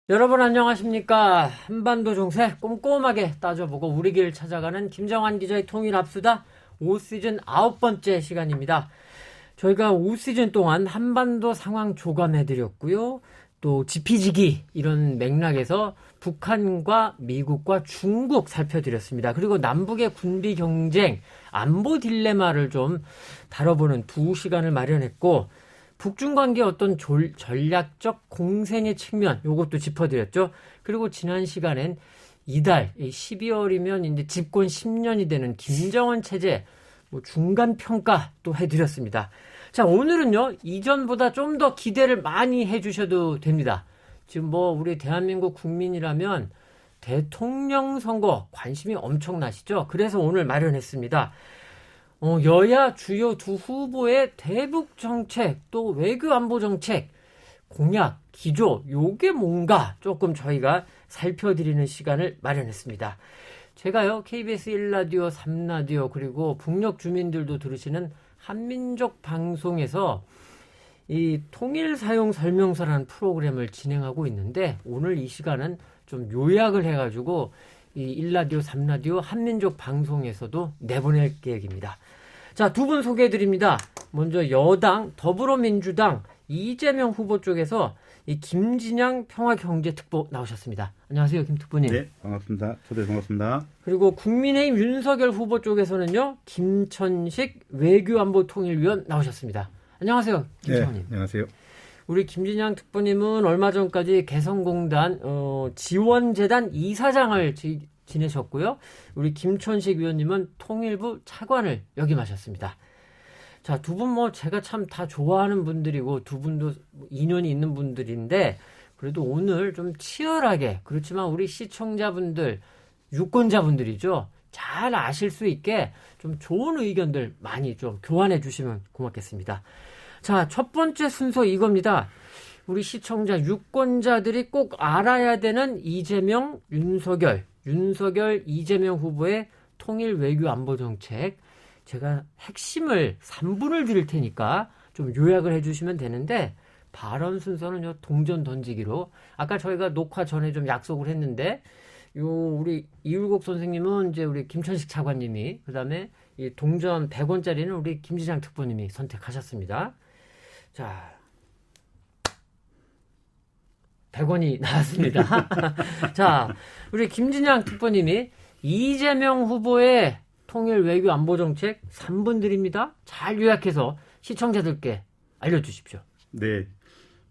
여러분 안녕하십니까. 한반도 정세 꼼꼼하게 따져보고 우리 길 찾아가는 김정환 기자의 통일합수다 5시즌 9번째 시간입니다. 저희가 5시즌 동안 한반도 상황 조감해드렸고요. 또 지피지기 이런 맥락에서 북한과 미국과 중국 살펴드렸습니다. 그리고 남북의 군비 경쟁, 안보 딜레마를 좀 다뤄보는 2시간을 마련했고, 북중 관계 어떤 전략적 공생의 측면, 요것도 짚어드렸죠. 그리고 지난 시간엔 이달 12월이면 이제 집권 10년이 되는 김정은 체제 중간 평가 또 해드렸습니다. 자, 오늘은요 이전보다 좀 더 기대를 많이 해주셔도 됩니다. 지금 우리 대한민국 국민이라면 대통령 선거 관심이 엄청나시죠? 그래서 오늘 마련했습니다. 여야 주요 두 후보의 대북 정책, 또 외교 안보 정책, 공약, 기조, 요게 뭔가 조금 저희가 살펴드리는 시간을 마련했습니다. 제가요, KBS 1라디오, 3라디오, 그리고 북녘 주민들도 들으시는 한민족 방송에서 이 통일 사용 설명서라는 프로그램을 진행하고 있는데, 오늘 이 시간은 좀 요약을 해가지고 이 1라디오, 3라디오 한민족 방송에서도 내보낼 계획입니다. 자, 두 분 소개해드립니다. 먼저 여당 더불어민주당 이재명 후보 쪽에서 이 김진양 평화경제특보 나오셨습니다. 안녕하세요, 김 특보님. 네, 반갑습니다. 초대 반갑습니다. 그리고 국민의힘 윤석열 후보 쪽에서는요, 김천식 외교안보통일위원 나오셨습니다. 안녕하세요, 김청원님. 네, 안녕하세요. 우리 김진양 특보님은 얼마 전까지 개성공단 지원재단 이사장을 지내셨고요. 우리 김천식 위원님은 통일부 차관을 역임하셨습니다. 자, 두 분 제가 참 다 좋아하는 분들이고 두 분도 인연이 있는 분들인데, 그래도 오늘 좀 치열하게, 그렇지만 우리 시청자분들, 유권자분들이죠, 잘 아실 수 있게 좀 좋은 의견들 많이 좀 교환해 주시면 고맙겠습니다. 자, 첫 번째 순서 이겁니다. 우리 시청자, 유권자들이 꼭 알아야 되는 이재명, 윤석열, 이재명 후보의 통일 외교 안보 정책. 제가 핵심을 3분을 드릴 테니까 좀 요약을 해주시면 되는데, 발언 순서는요, 동전 던지기로. 아까 저희가 녹화 전에 좀 약속을 했는데, 우리 이율곡 선생님은 이제 우리 김천식 차관님이, 그 다음에 이 동전 100원짜리는 우리 김지장 특보님이 선택하셨습니다. 자, 100원이 나왔습니다. 자, 우리 김진양 특보님이 이재명 후보의 통일 외교 안보 정책 3분 드립니다. 잘 요약해서 시청자들께 알려주십시오. 네,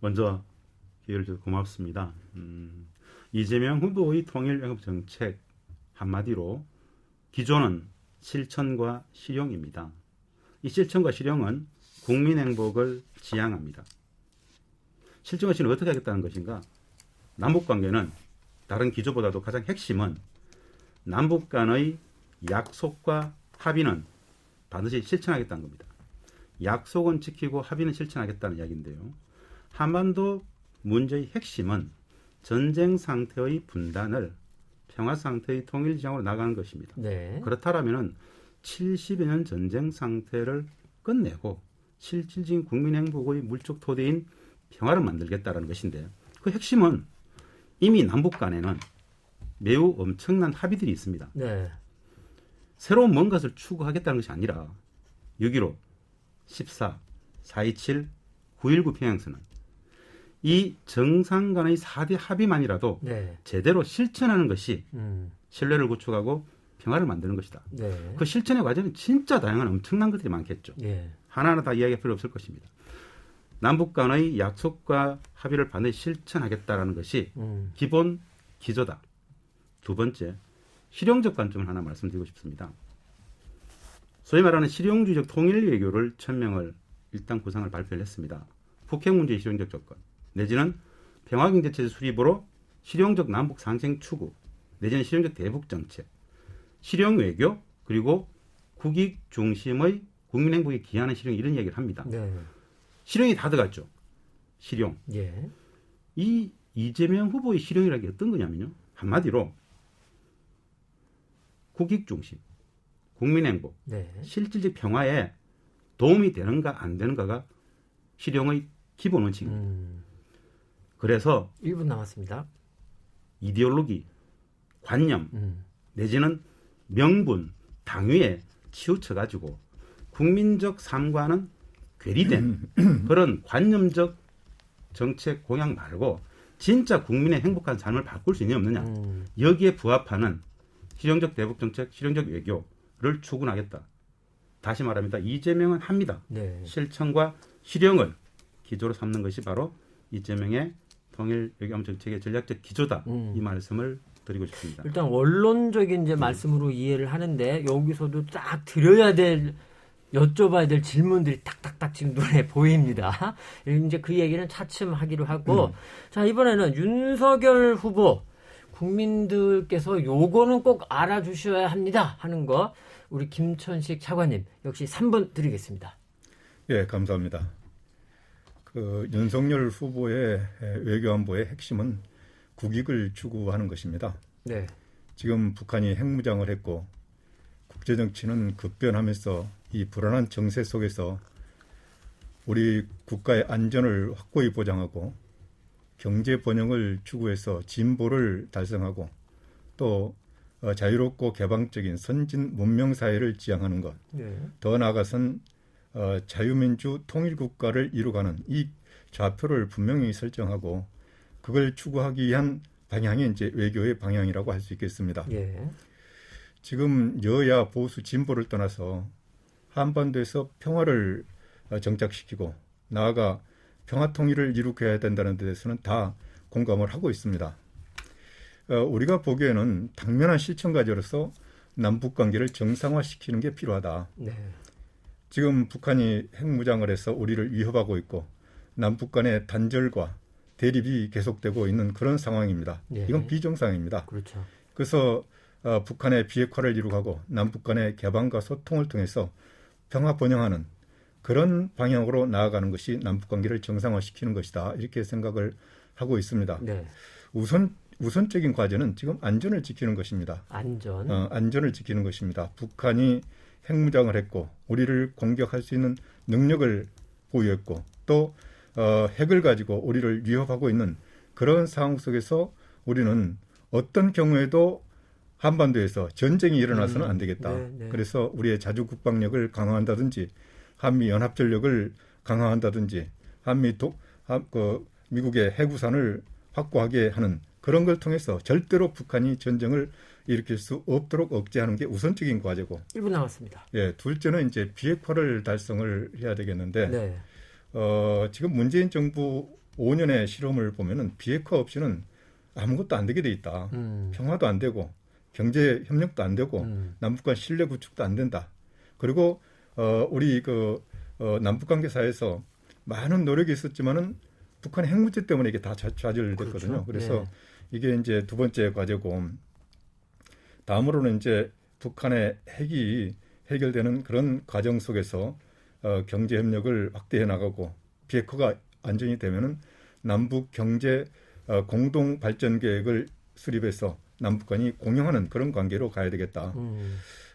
먼저 기회를 주셔서 고맙습니다. 이재명 후보의 통일 외교 정책 한마디로 기조는 실천과 실용입니다. 이 실천과 실용은 국민 행복을 지향합니다. 실천과 실용을 어떻게 하겠다는 것인가? 남북관계는 다른 기조보다도 가장 핵심은 남북 간의 약속과 합의는 반드시 실천하겠다는 겁니다. 약속은 지키고 합의는 실천하겠다는 이야기인데요. 한반도 문제의 핵심은 전쟁 상태의 분단을 평화 상태의 통일 지향으로 나가는 것입니다. 네. 그렇다면 70여 년 전쟁 상태를 끝내고 실질적인 국민 행복의 물적 토대인 평화를 만들겠다는 것인데, 그 핵심은 이미 남북 간에는 매우 엄청난 합의들이 있습니다. 네. 새로운 뭔가를 추구하겠다는 것이 아니라 6.15, 14, 4.27, 9.19 평양선언, 이 정상 간의 4대 합의만이라도 네. 제대로 실천하는 것이 신뢰를 구축하고 평화를 만드는 것이다. 네. 그 실천의 과정은 진짜 다양한 엄청난 것들이 많겠죠. 예. 하나하나 다 이야기할 필요 없을 것입니다. 남북 간의 약속과 합의를 반드시 실천하겠다는 것이 기본 기조다. 두 번째, 실용적 관점을 하나 말씀드리고 싶습니다. 소위 말하는 실용주의적 통일 외교를 천명을 일단 구상을 발표를 했습니다. 북핵 문제의 실용적 접근, 내지는 평화경제체제 수립으로 실용적 남북 상생 추구, 내지는 실용적 대북 정책, 실용 외교, 그리고 국익 중심의 국민 행복에 기하는 실용, 이런 이야기를 합니다. 네. 실용이 다 들어갔죠. 실용. 예. 이 이재명 후보의 실용이라는 게 어떤 거냐면요, 한마디로 국익 중심, 국민 행복, 네. 실질적 평화에 도움이 되는가 안 되는가가 실용의 기본 원칙입니다. 그래서 1분 남았습니다. 이데올로기, 관념 내지는 명분, 당위에 치우쳐가지고 국민적 삶과는 괴리된 그런 관념적 정책 공약 말고 진짜 국민의 행복한 삶을 바꿀 수 있냐 없느냐. 여기에 부합하는 실용적 대북 정책, 실용적 외교를 추구하겠다. 다시 말합니다. 이재명은 합니다. 네. 실천과 실용을 기조로 삼는 것이 바로 이재명의 통일 외교안보 정책의 전략적 기조다. 이 말씀을 드리고 싶습니다. 일단 원론적인 이제 말씀으로 이해를 하는데 여기서도 딱 드려야 될 여쭤봐야 될 질문들이 딱딱딱 지금 눈에 보입니다. 이제 그 얘기는 차츰 하기로 하고 자 이번에는 윤석열 후보 국민들께서 요거는 꼭 알아주셔야 합니다 하는 거 우리 김천식 차관님 역시 3분 드리겠습니다. 예, 감사합니다. 그 윤석열 후보의 외교안보의 핵심은 국익을 추구하는 것입니다. 네. 지금 북한이 핵무장을 했고 국제정치는 급변하면서 이 불안한 정세 속에서 우리 국가의 안전을 확고히 보장하고 경제 번영을 추구해서 진보를 달성하고 또 자유롭고 개방적인 선진 문명 사회를 지향하는 것, 네. 더 나아가선 자유민주 통일국가를 이루가는 이 좌표를 분명히 설정하고 그걸 추구하기 위한 방향이 이제 외교의 방향이라고 할 수 있겠습니다. 예. 지금 여야 보수 진보를 떠나서 한반도에서 평화를 정착시키고 나아가 평화 통일을 이룩해야 된다는 데 대해서는 다 공감을 하고 있습니다. 우리가 보기에는 당면한 실천과제로서 남북 관계를 정상화시키는 게 필요하다. 네. 지금 북한이 핵무장을 해서 우리를 위협하고 있고 남북 간의 단절과 대립이 계속되고 있는 그런 상황입니다. 네. 이건 비정상입니다. 그렇죠. 그래서 북한의 비핵화를 이루고 남북 간의 개방과 소통을 통해서 평화 번영하는 그런 방향으로 나아가는 것이 남북 관계를 정상화시키는 것이다. 이렇게 생각을 하고 있습니다. 네. 우선적인 과제는 지금 안전을 지키는 것입니다. 안전. 안전을 지키는 것입니다. 북한이 핵무장을 했고 우리를 공격할 수 있는 능력을 보유했고 또 핵을 가지고 우리를 위협하고 있는 그런 상황 속에서 우리는 어떤 경우에도 한반도에서 전쟁이 일어나서는 안 되겠다. 네, 네. 그래서 우리의 자주 국방력을 강화한다든지 한미 연합전력을 강화한다든지 미국의 해구산을 확보하게 하는 그런 걸 통해서 절대로 북한이 전쟁을 일으킬 수 없도록 억제하는 게 우선적인 과제고. 1분 남았습니다. 예, 둘째는 이제 비핵화를 달성을 해야 되겠는데 네. 지금 문재인 정부 5년의 실험을 보면은 비핵화 없이는 아무것도 안 되게 돼 있다. 평화도 안 되고 경제 협력도 안 되고 남북 간 신뢰 구축도 안 된다. 그리고 우리 남북 관계 사회에서 많은 노력이 있었지만은 북한 핵 문제 때문에 이게 다 좌절됐거든요. 그렇죠. 그래서 네. 이게 이제 두 번째 과제고 다음으로는 이제 북한의 핵이 해결되는 그런 과정 속에서 경제 협력을 확대해 나가고 비핵화가 안정이 되면은 남북 경제 공동 발전 계획을 수립해서 남북 간이 공용하는 그런 관계로 가야 되겠다.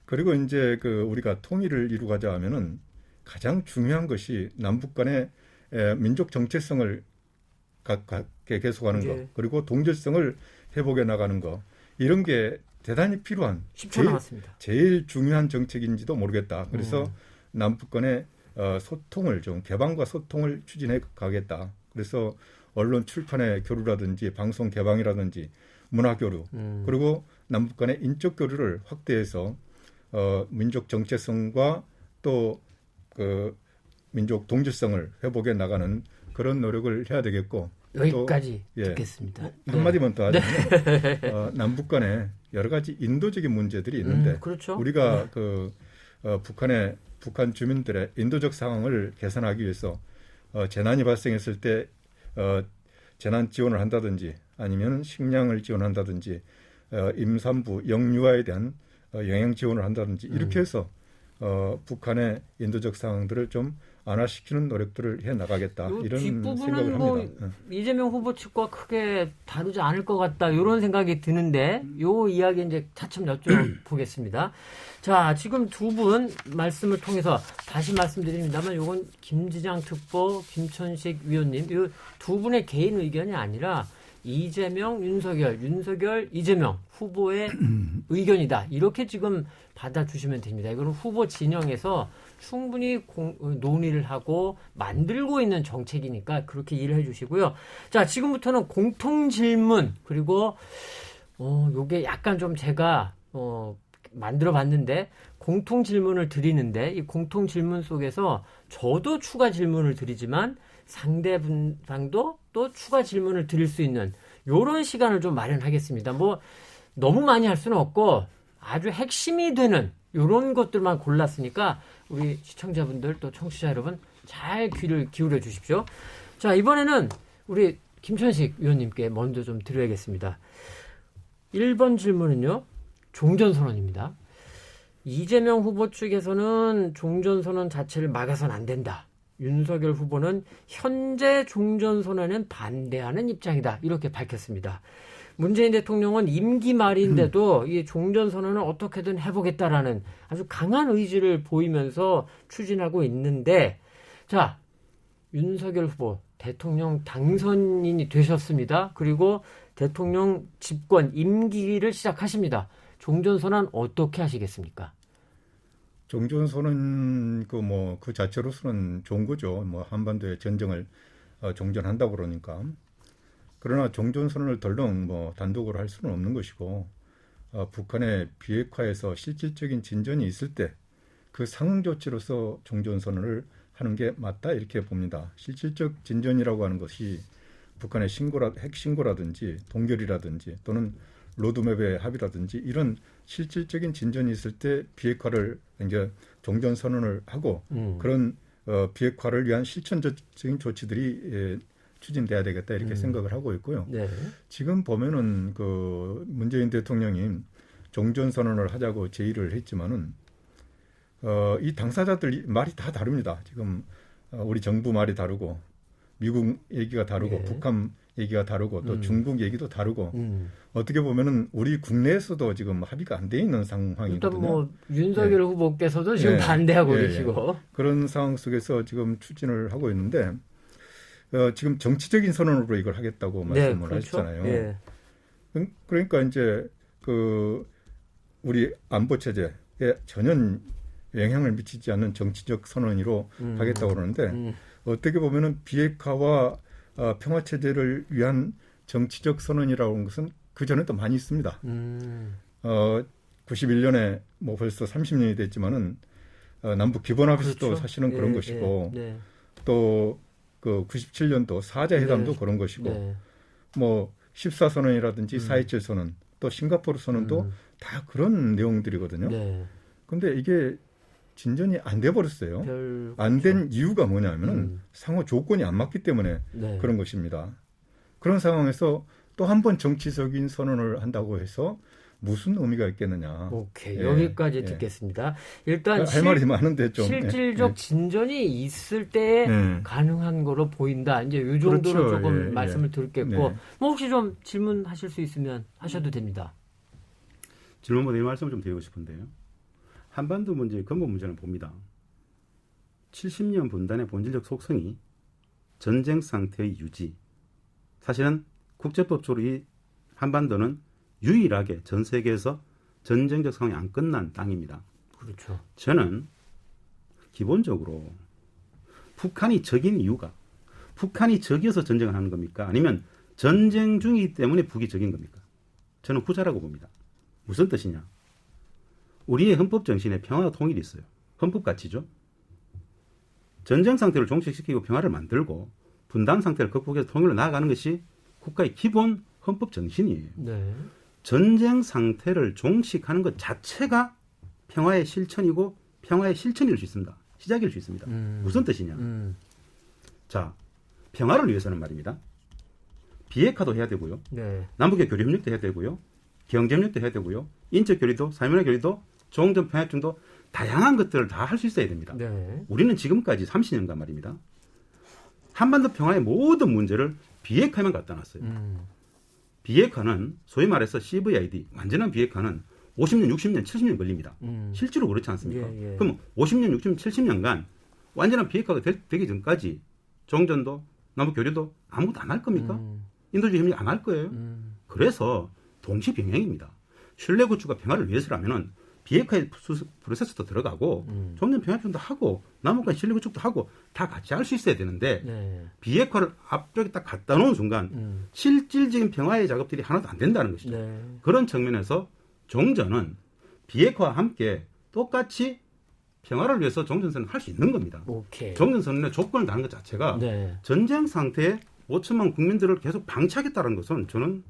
그리고 이제 우리가 통일을 이루고자 하면은 가장 중요한 것이 남북 간의 민족 정체성을 계속하는 것, 네. 그리고 동질성을 회복해 나가는 것, 이런 게 대단히 필요한 10초 남았습니다. 제일 중요한 정책인지도 모르겠다. 그래서 남북 간의 소통을 좀 개방과 소통을 추진해 가겠다. 그래서 언론 출판의 교류라든지 방송 개방이라든지 문화 교류 그리고 남북 간의 인적 교류를 확대해서 민족 정체성과 또 민족 동질성을 회복해 나가는 그런 노력을 해야 되겠고 여기까지 또, 듣겠습니다. 한마디만 더 하자면 남북 간에 여러 가지 인도적인 문제들이 있는데 그렇죠. 우리가 북한 주민들의 인도적 상황을 개선하기 위해서 재난이 발생했을 때 재난 지원을 한다든지 아니면 식량을 지원한다든지 임산부 영유아에 대한 영양 지원을 한다든지 이렇게 해서 북한의 인도적 상황들을 좀 완화시키는 노력들을 해 나가겠다 이런 생각을 합니다. 이재명 후보 측과 크게 다르지 않을 것 같다 이런 생각이 드는데 요 이야기 이제 차츰 여쭤보겠습니다. 자, 지금 두 분 말씀을 통해서 다시 말씀드립니다만 요건 김지장 특보, 김천식 위원님 이 두 분의 개인 의견이 아니라 이재명, 윤석열, 이재명 후보의 의견이다. 이렇게 지금 받아주시면 됩니다. 이거는 후보 진영에서 충분히 논의를 하고 만들고 있는 정책이니까 그렇게 이해를 해주시고요. 자, 지금부터는 공통 질문 그리고 요게 약간 좀 제가 만들어 봤는데 공통 질문을 드리는데 이 공통 질문 속에서 저도 추가 질문을 드리지만 상대방도 또 추가 질문을 드릴 수 있는 요런 시간을 좀 마련하겠습니다. 뭐 너무 많이 할 수는 없고 아주 핵심이 되는 요런 것들만 골랐으니까 우리 시청자분들 또 청취자 여러분 잘 귀를 기울여 주십시오. 자, 이번에는 우리 김천식 위원님께 먼저 좀 드려야겠습니다. 1번 질문은요. 종전선언입니다. 이재명 후보 측에서는 종전선언 자체를 막아서는 안 된다. 윤석열 후보는 현재 종전선언에는 반대하는 입장이다. 이렇게 밝혔습니다. 문재인 대통령은 임기 말인데도 이 종전선언을 어떻게든 해보겠다라는 아주 강한 의지를 보이면서 추진하고 있는데, 자, 윤석열 후보 대통령 당선인이 되셨습니다. 그리고 대통령 집권 임기를 시작하십니다. 종전선언 어떻게 하시겠습니까? 종전선언 그 자체로서는 좋은 거죠. 뭐 한반도의 전쟁을 종전한다고 그러니까. 그러나 종전선언을 덜렁 단독으로 할 수는 없는 것이고 북한의 비핵화에서 실질적인 진전이 있을 때 그 상응 조치로서 종전선언을 하는 게 맞다 이렇게 봅니다. 실질적 진전이라고 하는 것이 북한의 핵신고라든지 동결이라든지 또는 로드맵의 합의라든지 이런 실질적인 진전이 있을 때 비핵화를 이제 종전선언을 하고 그런 비핵화를 위한 실천적인 조치들이 추진돼야 되겠다 이렇게 생각을 하고 있고요. 네. 지금 보면은 문재인 대통령이 종전선언을 하자고 제의를 했지만은 이 당사자들 말이 다 다릅니다. 지금 우리 정부 말이 다르고 미국 얘기가 다르고 네. 북한 얘기가 다르고 또 중국 얘기도 다르고 어떻게 보면은 우리 국내에서도 지금 합의가 안 돼 있는 상황이거든요. 일단 뭐 윤석열 후보께서도 지금 반대하고 계시고 그런 상황 속에서 지금 추진을 하고 있는데 지금 정치적인 선언으로 이걸 하겠다고 말씀을 그렇죠. 하셨잖아요. 예. 그러니까 이제 우리 안보 체제에 전혀 영향을 미치지 않는 정치적 선언으로 하겠다고 그러는데 어떻게 보면은 비핵화와 평화 체제를 위한 정치적 선언이라고 하는 것은 그 전에도 많이 있습니다. 91년에 뭐 벌써 30년이 됐지만은 남북 기본합의서도 그렇죠. 사실은 그런 것이고 네. 또 97년도 사자회담도 네. 그런 것이고 네. 뭐 14선언이라든지 4.27 선언 또 싱가포르 선언도 다 그런 내용들이거든요. 네. 근데 이게 진전이 안 돼 버렸어요. 안 된 이유가 뭐냐면은 상호 조건이 안 맞기 때문에 네. 그런 것입니다. 그런 상황에서 또 한 번 정치적인 선언을 한다고 해서 무슨 의미가 있겠느냐. 오케이. 예, 여기까지 예. 듣겠습니다. 일단 할 말이 많은데 좀 실질적 진전이 있을 때 가능한 거로 보인다. 이제 이 정도로 그렇죠. 조금 예, 말씀을 드렸겠고 네. 뭐 혹시 좀 질문하실 수 있으면 하셔도 됩니다. 질문보다 이 말씀을 좀 드리고 싶은데요. 한반도 문제의 근본 문제는 봅니다. 70년 분단의 본질적 속성이 전쟁 상태의 유지. 사실은 국제법적으로 이 한반도는 유일하게 전 세계에서 전쟁적 상황이 안 끝난 땅입니다. 그렇죠. 저는 기본적으로 북한이 적인 이유가 북한이 적이어서 전쟁을 하는 겁니까? 아니면 전쟁 중이기 때문에 북이 적인 겁니까? 저는 후자라고 봅니다. 무슨 뜻이냐? 우리의 헌법 정신에 평화와 통일이 있어요. 헌법 가치죠. 전쟁 상태를 종식시키고 평화를 만들고 분단 상태를 극복해서 통일로 나아가는 것이 국가의 기본 헌법 정신이에요. 네. 전쟁 상태를 종식하는 것 자체가 평화의 실천이고 평화의 실천일 수 있습니다. 시작일 수 있습니다. 무슨 뜻이냐? 자, 평화를 위해서는 말입니다. 비핵화도 해야 되고요. 네. 남북의 교류 협력도 해야 되고요. 경제협력도 해야 되고요. 인적 교류도, 사회문화 교류도, 종전 평화협정도 다양한 것들을 다 할 수 있어야 됩니다. 네. 우리는 지금까지 30년간 말입니다. 한반도 평화의 모든 문제를 비핵화에만 갖다 놨어요. 비핵화는 소위 말해서 CVID, 완전한 비핵화는 50년, 60년, 70년 걸립니다. 실제로 그렇지 않습니까? 예, 예. 그럼 50년, 60년, 70년간 완전한 비핵화가 되기 전까지 종전도 남북 교류도 아무것도 안 할 겁니까? 인도주의 협력 안 할 거예요. 그래서 동시 병행입니다. 신뢰 구축과 평화를 위해서라면은 비핵화의 프로세스도 들어가고 종전 평화협정도 하고 남북간 신뢰 구축도 하고 다 같이 할 수 있어야 되는데 네. 비핵화를 앞쪽에 딱 갖다 놓은 순간 실질적인 평화의 작업들이 하나도 안 된다는 것이죠. 네. 그런 측면에서 종전은 비핵화와 함께 똑같이 평화를 위해서 종전선언을 할 수 있는 겁니다. 오케이. 종전선언의 조건을 다는 것 자체가 네. 전쟁 상태에 5천만 국민들을 계속 방치하겠다는 것은 저는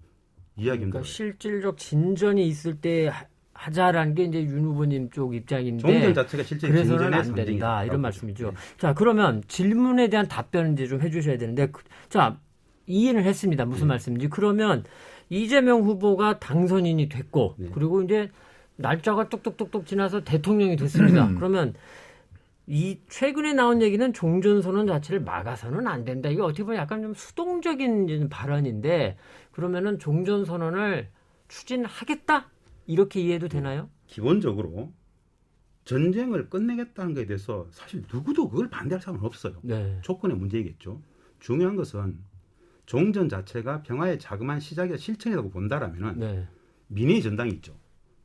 이해하기 그러니까 힘들어요. 실질적 진전이 있을 때 하자라는 게 이제 윤 후보님 쪽 입장인데 종전 자체가 실제 그래서는 진전의 안 된다 상징이다. 이런 말씀이죠. 자 그러면 질문에 대한 답변을 이제 좀 해주셔야 되는데 자 이해는 했습니다. 무슨 말씀인지. 그러면 이재명 후보가 당선인이 됐고 네. 그리고 이제 날짜가 뚝뚝뚝뚝 지나서 대통령이 됐습니다. 그러면 이 최근에 나온 얘기는 종전선언 자체를 막아서는 안 된다. 이게 어떻게 보면 약간 좀 수동적인 발언인데 그러면은 종전선언을 추진하겠다 이렇게 이해도 되나요? 기본적으로 전쟁을 끝내겠다는 것에 대해서 사실 누구도 그걸 반대할 사람은 없어요. 네. 조건의 문제이겠죠. 중요한 것은 종전 자체가 평화의 자그마한 시작이자 실천이라고 본다라면은 네. 민의의 전당이 있죠.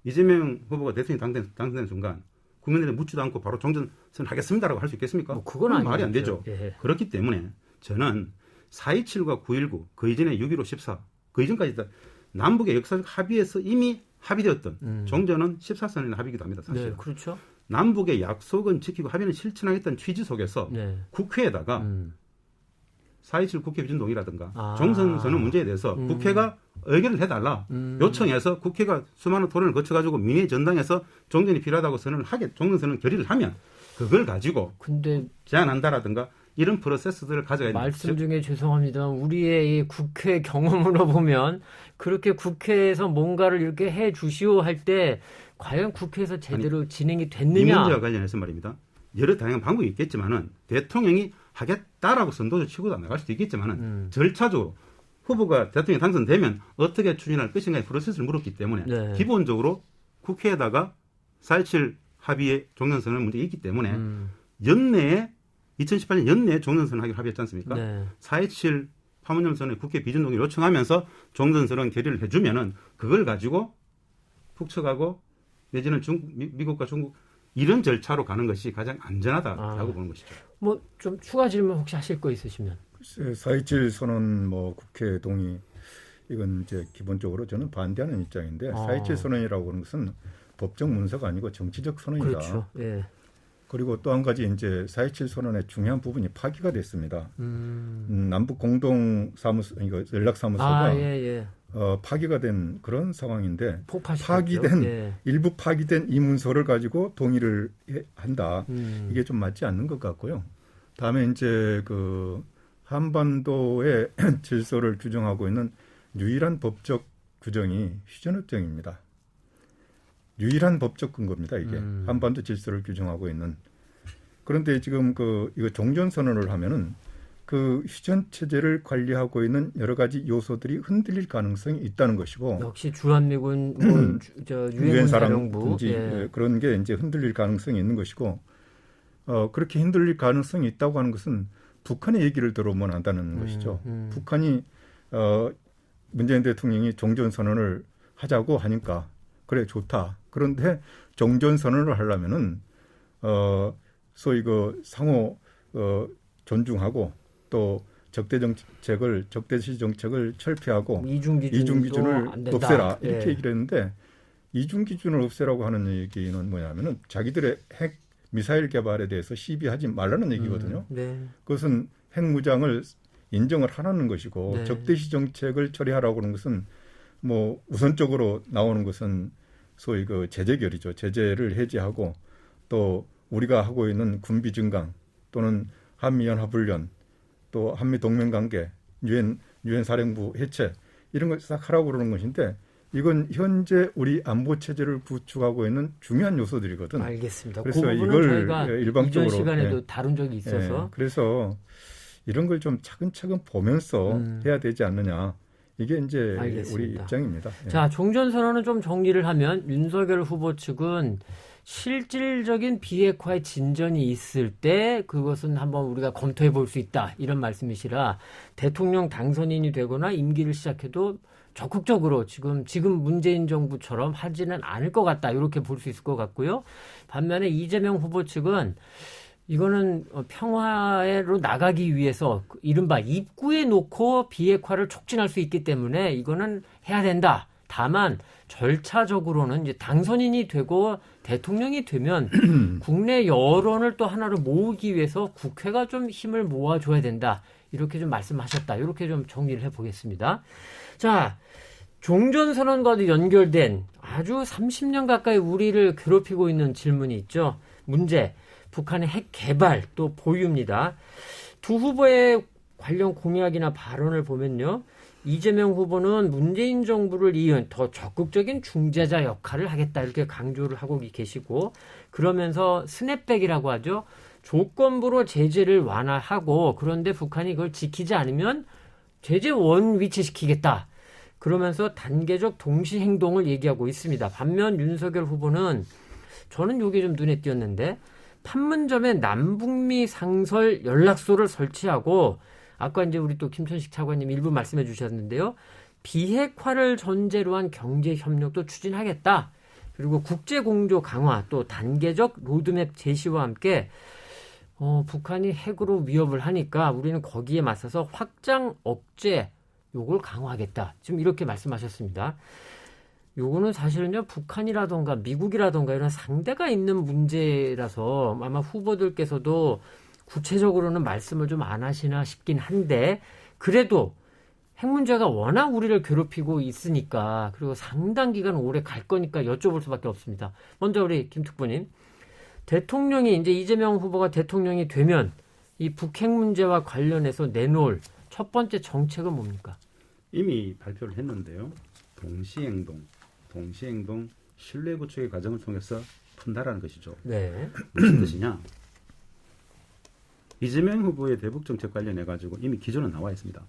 이재명 후보가 대통령 당선된 순간 국민들이 묻지도 않고 바로 종전선 하겠습니다라고 할 수 있겠습니까? 뭐 그건 아니죠. 말이 안 되죠. 예. 그렇기 때문에 저는 4.27과 9.19, 그 이전에 6.15, 14, 그 이전까지 다 남북의 역사적 합의에서 이미 합의되었던 종전은 14선의 합의이기도 합니다. 사실. 네, 그렇죠. 남북의 약속은 지키고 합의는 실천하겠다는 취지 속에서 네. 국회에다가 4.27 국회 비준 동의라든가 아. 종전선언 문제에 대해서 국회가 의결을 해달라 요청해서 국회가 수많은 토론을 거쳐가지고 민의 전당에서 종전이 필요하다고 종전선언 결의를 하면 그걸 가지고 근데 제안한다라든가 이런 프로세스들을 가져가야 말씀 중에 죄송합니다. 우리의 이 국회 경험으로 보면 그렇게 국회에서 뭔가를 이렇게 해 주시오 할 때 과연 국회에서 제대로 진행이 이 됐느냐? 문제와 관련해서 말입니다. 여러 다양한 방법이 있겠지만은 대통령이 하겠다라고 선도를 치고 나갈 수도 있겠지만은 절차적으로 후보가 대통령이 당선되면 어떻게 추진할 것인가의 프로세스를 물었기 때문에 네. 기본적으로 국회에다가 4.27 합의의 종전선언 문제가 있기 때문에 연내에 2018년 연내에 종전선언 하기로 합의했지 않습니까? 네. 4.27 판문점선언 국회 비준 동의 요청하면서 종전선언 결의를 해주면은 그걸 가지고 푹 쳐가고 내지는 미국과 중국 이런 절차로 가는 것이 가장 안전하다라고 보는 것이죠. 뭐 좀 추가 질문 혹시 하실 거 있으시면. 4.27 선언 뭐 국회 동의 이건 이제 기본적으로 저는 반대하는 입장인데 4.27 선언이라고 하는 것은 법적 문서가 아니고 정치적 선언이다. 그렇죠. 예. 그리고 또 한 가지 이제 4.27 선언의 중요한 부분이 파기가 됐습니다. 남북 공동 사무소 이거 연락 사무소가 예. 파기가 된 그런 상황인데 폭파시켰죠. 파기된 예. 일부 파기된 이 문서를 가지고 동의를 한다. 음. 이게 좀 맞지 않는 것 같고요. 다음에 이제 그 한반도의 질서를 규정하고 있는 유일한 법적 규정이 휴전협정입니다. 유일한 법적 근거입니다. 이게 한반도 질서를 규정하고 있는. 그런데 지금 이거 종전 선언을 하면은 그 휴전 체제를 관리하고 있는 여러 가지 요소들이 흔들릴 가능성이 있다는 것이고. 역시 주한미군 유엔 사령부 예. 그런 게 이제 흔들릴 가능성이 있는 것이고. 그렇게 흔들릴 가능성이 있다고 하는 것은 북한의 얘기를 들어보면 안다는 것이죠. 북한이 문재인 대통령이 종전 선언을 하자고 하니까 그래 좋다. 그런데 종전 선언을 하려면은 소위 그 상호 존중하고 또 적대시 정책을 철폐하고 이중 기준을 없애라 이렇게 얘기를 했는데 이중 기준을 없애라고 하는 얘기는 뭐냐면은 자기들의 핵 미사일 개발에 대해서 시비하지 말라는 얘기거든요. 네. 그것은 핵무장을 인정을 하라는 것이고 네. 적대시 정책을 처리하라고 하는 것은 뭐 우선적으로 나오는 것은 소위 그 제재결의죠. 제재를 해제하고 또 우리가 하고 있는 군비 증강 또는 한미연합훈련 또 한미동맹관계 유엔 사령부 해체 이런 걸 싹 하라고 그러는 것인데 이건 현재 우리 안보 체제를 구축하고 있는 중요한 요소들이거든. 알겠습니다. 그래서 그 이걸 저희가 일방적으로 이전 시간에도 다룬 적이 있어서 그래서 이런 걸 좀 차근차근 보면서 해야 되지 않느냐. 이게 이제 알겠습니다. 우리 입장입니다. 자, 종전선언은 좀 정리를 하면 윤석열 후보 측은 실질적인 비핵화의 진전이 있을 때 그것은 한번 우리가 검토해 볼 수 있다. 이런 말씀이시라 대통령 당선인이 되거나 임기를 시작해도 적극적으로 지금 문재인 정부처럼 하지는 않을 것 같다. 이렇게 볼 수 있을 것 같고요. 반면에 이재명 후보 측은 이거는 평화로 나가기 위해서 이른바 입구에 놓고 비핵화를 촉진할 수 있기 때문에 이거는 해야 된다. 다만 절차적으로는 이제 당선인이 되고 대통령이 되면 국내 여론을 또 하나로 모으기 위해서 국회가 좀 힘을 모아줘야 된다. 이렇게 좀 말씀하셨다. 이렇게 좀 정리를 해보겠습니다. 자, 종전선언과도 연결된 아주 30년 가까이 우리를 괴롭히고 있는 질문이 있죠. 문제, 북한의 핵 개발 또 보유입니다. 두 후보의 관련 공약이나 발언을 보면요. 이재명 후보는 문재인 정부를 이은 더 적극적인 중재자 역할을 하겠다 이렇게 강조를 하고 계시고 그러면서 스냅백이라고 하죠. 조건부로 제재를 완화하고 그런데 북한이 그걸 지키지 않으면 제재 원위치시키겠다. 그러면서 단계적 동시 행동을 얘기하고 있습니다. 반면 윤석열 후보는 저는 이게 좀 눈에 띄었는데 판문점에 남북미 상설 연락소를 설치하고 아까 이제 우리 또 김천식 차관님 일부 말씀해 주셨는데요. 비핵화를 전제로 한 경제 협력도 추진하겠다. 그리고 국제 공조 강화 또 단계적 로드맵 제시와 함께 북한이 핵으로 위협을 하니까 우리는 거기에 맞서서 확장 억제 요걸 강화하겠다. 지금 이렇게 말씀하셨습니다. 요거는 사실은요, 북한이라던가 미국이라던가 이런 상대가 있는 문제라서 아마 후보들께서도 구체적으로는 말씀을 좀 안 하시나 싶긴 한데, 그래도 핵 문제가 워낙 우리를 괴롭히고 있으니까, 그리고 상당 기간 오래 갈 거니까 여쭤볼 수밖에 없습니다. 먼저 우리 김특보님, 대통령이 이제 이재명 후보가 대통령이 되면 이 북핵 문제와 관련해서 내놓을 첫 번째 정책은 뭡니까? 이미 발표를 했는데요. 동시행동, 신뢰 구축의 과정을 통해서 푼다라는 것이죠. 네. 무슨 뜻이냐? 이재명 후보의 대북 정책 관련해 가지고 이미 기조는 나와 있습니다.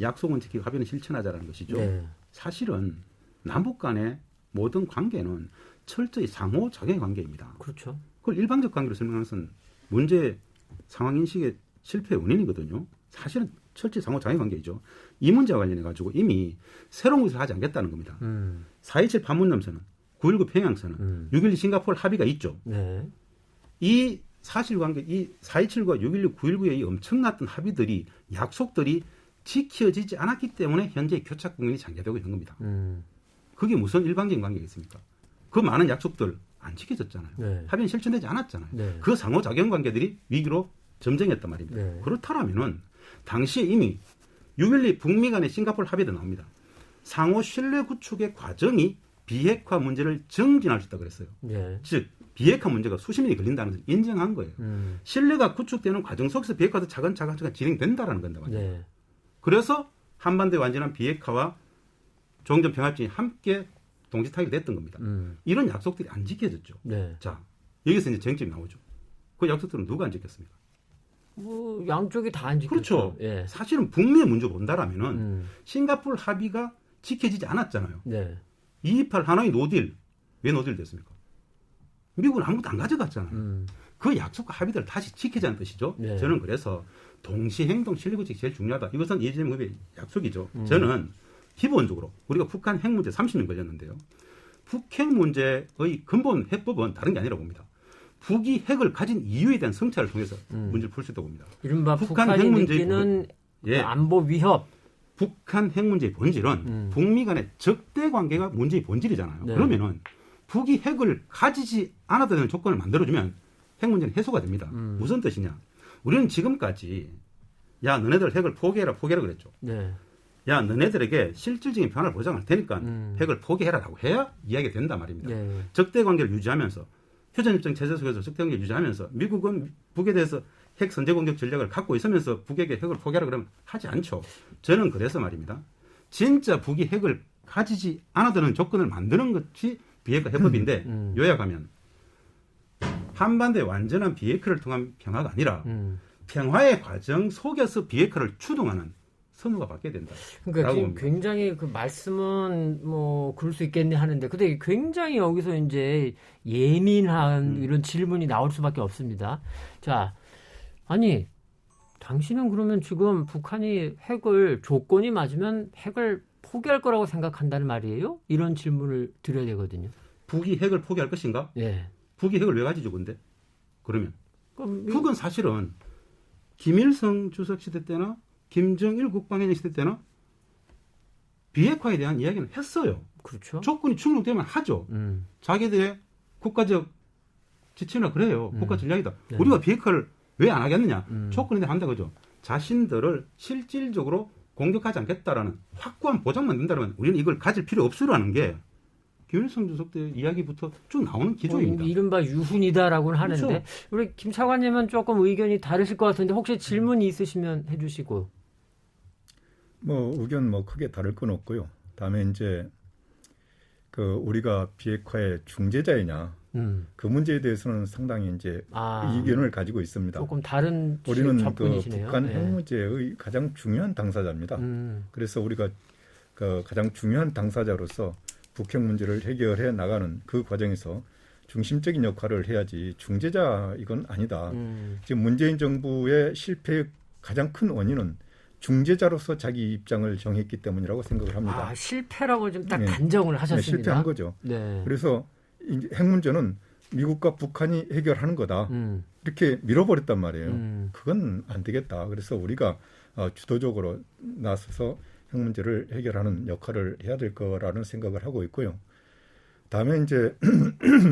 약속은 지키고 합의는 실천하자라는 것이죠. 네. 사실은 남북 간의 모든 관계는 철저히 상호작용의 관계입니다. 그렇죠. 그걸 일방적 관계로 설명하는 것은 문제 상황 인식의 실패의 원인이거든요. 사실은 철저히 상호작용 관계이죠. 이 문제와 관련해 가지고 이미 새로운 것을 하지 않겠다는 겁니다. 4.27 판문점 선언, 9.19 평양선언, 6.12 싱가포르 합의가 있죠. 네. 이 사실관계, 이 4.27과 6.16, 9.19의 이 엄청났던 합의들이, 약속들이 지켜지지 않았기 때문에 현재 교착 국면이 전개되고 있는 겁니다. 그게 무슨 일방적인 관계겠습니까? 그 많은 약속들 안 지켜졌잖아요. 네. 합의는 실천되지 않았잖아요. 네. 그 상호작용 관계들이 위기로 점정했단 말입니다. 네. 그렇다면은 당시에 이미 6.12 북미 간의 싱가포르 합의도 나옵니다. 상호 신뢰 구축의 과정이 비핵화 문제를 정진할 수 있다고 그랬어요. 네. 즉 비핵화 문제가 수십 년이 걸린다는 것을 인정한 거예요. 신뢰가 구축되는 과정 속에서 비핵화도 차근차근 진행된다라는 건데 말이에요. 네. 그래서 한반도의 완전한 비핵화와 종전 평화협정이 함께 동시타결이 됐던 겁니다. 이런 약속들이 안 지켜졌죠. 네. 자, 여기서 이제 쟁점이 나오죠. 그 약속들은 누가 안 지켰습니까? 뭐 양쪽이 다 안 지켰죠. 그렇죠. 예. 사실은 북미의 문제 본다라면은 싱가포르 합의가 지켜지지 않았잖아요. 네. 228 하노이 노딜 왜 노딜 됐습니까? 미국은 아무것도 안 가져갔잖아요. 그 약속과 합의들을 다시 지키자는 뜻이죠. 네. 저는 그래서 동시행동 실리구직이 제일 중요하다. 이것은 이재명 후보의 약속이죠. 저는 기본적으로 우리가 북한 핵 문제 30년 걸렸는데요. 북핵 문제의 근본 해법은 다른 게 아니라 봅니다. 북이 핵을 가진 이유에 대한 성찰을 통해서 문제를 풀 수 있다고 봅니다. 이른바 북한 북한이 핵 문제의 느끼는 예. 안보 위협. 북한 핵 문제의 본질은 북미 간의 적대 관계가 문제의 본질이잖아요. 네. 그러면은 북이 핵을 가지지 않아도 되는 조건을 만들어주면 핵 문제는 해소가 됩니다. 무슨 뜻이냐? 우리는 지금까지 야 너네들 핵을 포기해라 그랬죠. 네. 야 너네들에게 실질적인 변화를 보장할 테니까 핵을 포기해라라고 해야 이야기가 된단 말입니다. 네. 적대 관계를 유지하면서 휴전협정 체제 속에서 적대 관계를 유지하면서 미국은 북에 대해서 핵 선제 공격 전략을 갖고 있으면서 북에게 핵을 포기하라 그러면 하지 않죠. 저는 그래서 말입니다. 진짜 북이 핵을 가지지 않아도 되는 조건을 만드는 것이 비핵화 해법인데 요약하면 한반도의 완전한 비핵화를 통한 평화가 아니라 평화의 과정 속에서 비핵화를 추동하는 선호가 바뀌어야 된다. 그러니까 지금 굉장히 그 말씀은 뭐 그럴 수 있겠네 하는데, 근데 굉장히 여기서 이제 예민한 이런 질문이 나올 수밖에 없습니다. 자, 아니 당신은 그러면 지금 북한이 핵을 조건이 맞으면 핵을 포기할 거라고 생각한다는 말이에요? 이런 질문을 드려야 되거든요. 북이 핵을 포기할 것인가? 예. 북이 핵을 왜 가지죠, 근데? 그러면 그럼 북은 사실은 김일성 주석 시대 때나 김정일 국방위원 시대 때나 비핵화에 대한 이야기는 했어요. 그렇죠. 조건이 충족되면 하죠. 자기들의 국가적 지침이나 그래요. 국가 전략이다. 네. 우리가 비핵화를 왜 안 하겠느냐? 조건인데 한다 그죠. 자신들을 실질적으로 공격하지 않겠다라는 확고한 보장만 된다면 우리는 이걸 가질 필요 없으라는 게 김일성 주석 때 이야기부터 쭉 나오는 기조입니다. 이른바 유훈이다라고는 하는데, 그렇죠. 우리 김 차관님은 조금 의견이 다르실 것 같은데 혹시 질문이 있으시면 해주시고. 뭐 의견 뭐 크게 다를 건 없고요. 다음에 이제 그 우리가 비핵화의 중재자이냐 그 문제에 대해서는 상당히 이제 의견을 가지고 있습니다. 조금 다른 우리는 그 접근이시네요. 북한 네. 핵 문제의 가장 중요한 당사자입니다. 그래서 우리가 그 가장 중요한 당사자로서 북핵 문제를 해결해 나가는 그 과정에서 중심적인 역할을 해야지 중재자 이건 아니다. 지금 문재인 정부의 실패의 가장 큰 원인은 중재자로서 자기 입장을 정했기 때문이라고 생각을 합니다. 실패라고 좀 딱 네. 단정을 하셨습니다. 네, 실패한 거죠. 네. 그래서 이제 핵 문제는 미국과 북한이 해결하는 거다. 이렇게 밀어버렸단 말이에요. 그건 안 되겠다. 그래서 우리가 주도적으로 나서서 핵 문제를 해결하는 역할을 해야 될 거라는 생각을 하고 있고요. 다음에 이제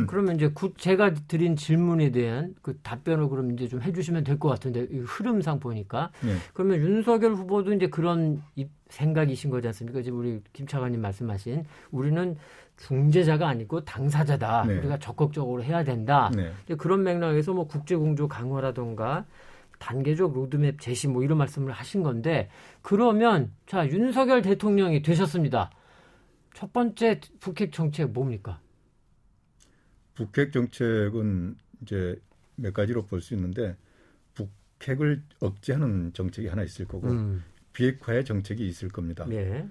그러면 이제 제가 드린 질문에 대한 그 답변을 그럼 이제 좀 해주시면 될 것 같은데, 이 흐름상 보니까 네. 그러면 윤석열 후보도 이제 그런 생각이신 거지 않습니까? 지금 우리 김 차관님 말씀하신 우리는 중재자가 아니고 당사자다. 네. 우리가 적극적으로 해야 된다. 네. 그런 맥락에서 뭐 국제공조 강화라든가 단계적 로드맵 제시 뭐 이런 말씀을 하신 건데, 그러면 자 윤석열 대통령이 되셨습니다. 첫 번째 북핵 정책 뭡니까? 북핵 정책은 이제 몇 가지로 볼 수 있는데 북핵을 억제하는 정책이 하나 있을 거고 비핵화의 정책이 있을 겁니다. 예.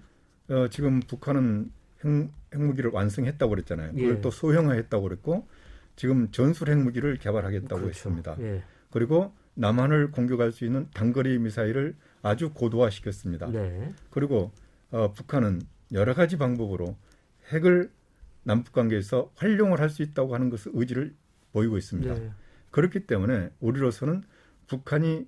지금 북한은 핵무기를 완성했다고 그랬잖아요. 그걸 예. 또 소형화했다고 그랬고 지금 전술 핵무기를 개발하겠다고 그렇죠. 했습니다. 예. 그리고 남한을 공격할 수 있는 단거리 미사일을 아주 고도화시켰습니다. 네. 그리고 북한은 여러 가지 방법으로 핵을 남북관계에서 활용을 할 수 있다고 하는 것을 의지를 보이고 있습니다. 네. 그렇기 때문에 우리로서는 북한이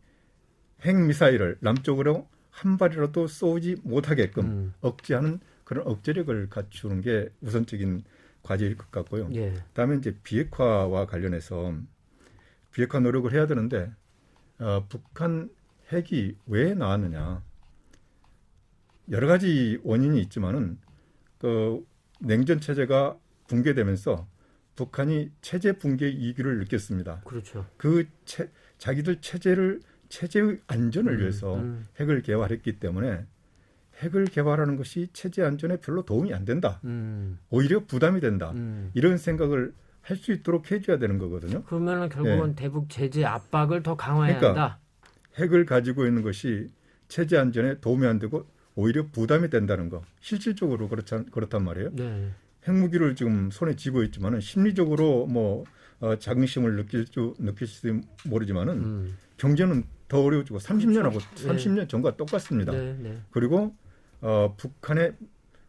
핵미사일을 남쪽으로 한 발이라도 쏘지 못하게끔 억제하는 그런 억제력을 갖추는 게 우선적인 과제일 것 같고요. 예. 그다음에 이제 비핵화와 관련해서 비핵화 노력을 해야 되는데 북한 핵이 왜 나왔느냐? 여러 가지 원인이 있지만은 그 냉전 체제가 붕괴되면서 북한이 체제 붕괴 위기를 느꼈습니다. 그렇죠. 자기들 체제의 안전을 위해서 핵을 개발했기 때문에 핵을 개발하는 것이 체제 안전에 별로 도움이 안 된다. 오히려 부담이 된다. 이런 생각을 할 수 있도록 해줘야 되는 거거든요. 그러면은 결국은 대북 제재 압박을 더 강화해야 한다. 핵을 가지고 있는 것이 체제 안전에 도움이 안 되고 오히려 부담이 된다는 거. 실질적으로 그렇단 말이에요. 네. 핵무기를 지금 손에 쥐고 있지만은 심리적으로 뭐 자긍심을 느낄지 모르지만은 경제는 더 어려워지고 30년하고 30년 전과 똑같습니다. 네. 그리고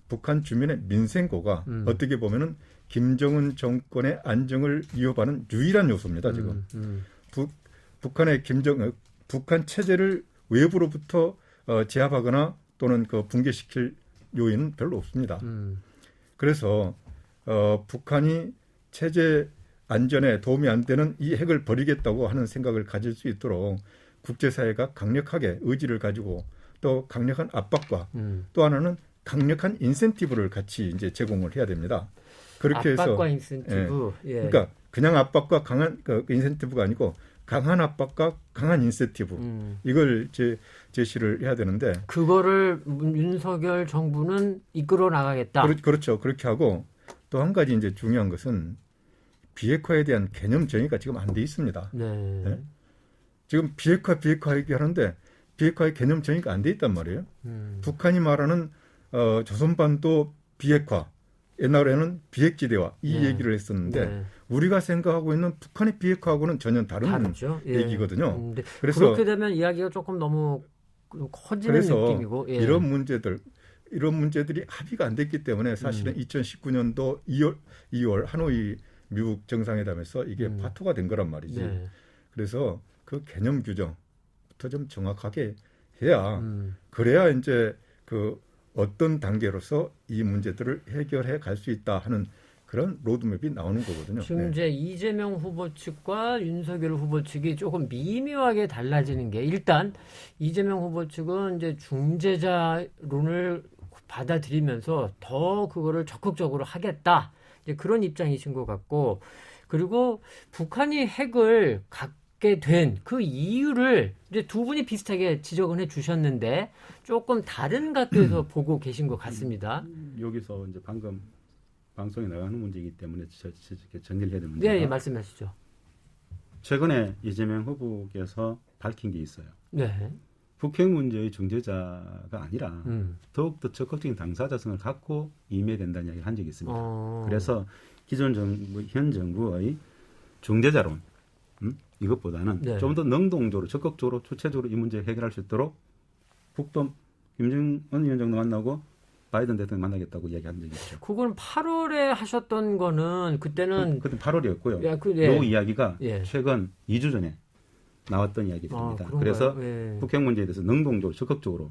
북한 주민의 민생고가 어떻게 보면은 김정은 정권의 안정을 위협하는 유일한 요소입니다. 지금 북한 체제를 외부로부터 제압하거나 또는 그 붕괴시킬 요인은 별로 없습니다. 그래서 북한이 체제 안전에 도움이 안 되는 이 핵을 버리겠다고 하는 생각을 가질 수 있도록 국제사회가 강력하게 의지를 가지고 또 강력한 압박과 또 하나는 강력한 인센티브를 같이 이제 제공을 해야 됩니다. 그렇게 압박과 해서 인센티브. 예. 그러니까 그냥 압박과 강한 그 인센티브가 아니고 강한 압박과 강한 인센티브 이걸 제시를 해야 되는데 그거를 윤석열 정부는 이끌어 나가겠다. 그렇죠. 그렇게 하고 또 한 가지 이제 중요한 것은 비핵화에 대한 개념 정의가 지금 안 돼 있습니다. 네. 네? 지금 비핵화 얘기하는데 비핵화의 개념 정의가 안 돼 있단 말이에요. 북한이 말하는 조선반도 비핵화, 옛날에는 비핵지대화 이 네. 얘기를 했었는데 네. 우리가 생각하고 있는 북한의 비핵화하고는 전혀 다른 다르죠. 예. 얘기거든요. 그래서 그렇게 되면 이야기가 조금 너무 커지는 느낌이고. 예. 이런 문제들이 합의가 안 됐기 때문에 사실은 2019년도 2월 하노이 미국 정상회담에서 이게 파토가 된 거란 말이지. 네. 그래서 그 개념 규정부터 좀 정확하게 해야 그래야 이제 그 어떤 단계로서 이 문제들을 해결해 갈 수 있다 하는 그런 로드맵이 나오는 거거든요. 지금 네. 이제 이재명 후보 측과 윤석열 후보 측이 조금 미묘하게 달라지는 게 일단 이재명 후보 측은 이제 중재자론을 받아들이면서 더 그거를 적극적으로 하겠다. 이제 그런 입장이신 것 같고 그리고 북한이 핵을 갖게 된 그 이유를 이제 두 분이 비슷하게 지적은 해주셨는데 조금 다른 각도에서 보고 계신 것 같습니다. 여기서 이제 방금 방송에 나가는 문제이기 때문에 정리를 해야 되는 문제가 네, 예, 말씀하시죠. 최근에 이재명 후보께서 밝힌 게 있어요. 네. 북핵 문제의 중재자가 아니라 더욱더 적극적인 당사자성을 갖고 임해야 된다는 이야기를 한 적이 있습니다. 그래서 기존 정부, 현 정부의 중재자론 이것보다는 네. 좀 더 능동적으로 적극적으로 주체적으로 이 문제를 해결할 수 있도록 북도 김정은 위원장도 만나고 바이든 대통령 만나겠다고 이야기한 적이 있죠. 그건 8월에 하셨던 거는 그때는 그때 8월이었고요. 야, 이 이야기가 예. 최근 2주 전에 나왔던 이야기들입니다. 그래서 북핵 문제에 대해서 능동적으로 적극적으로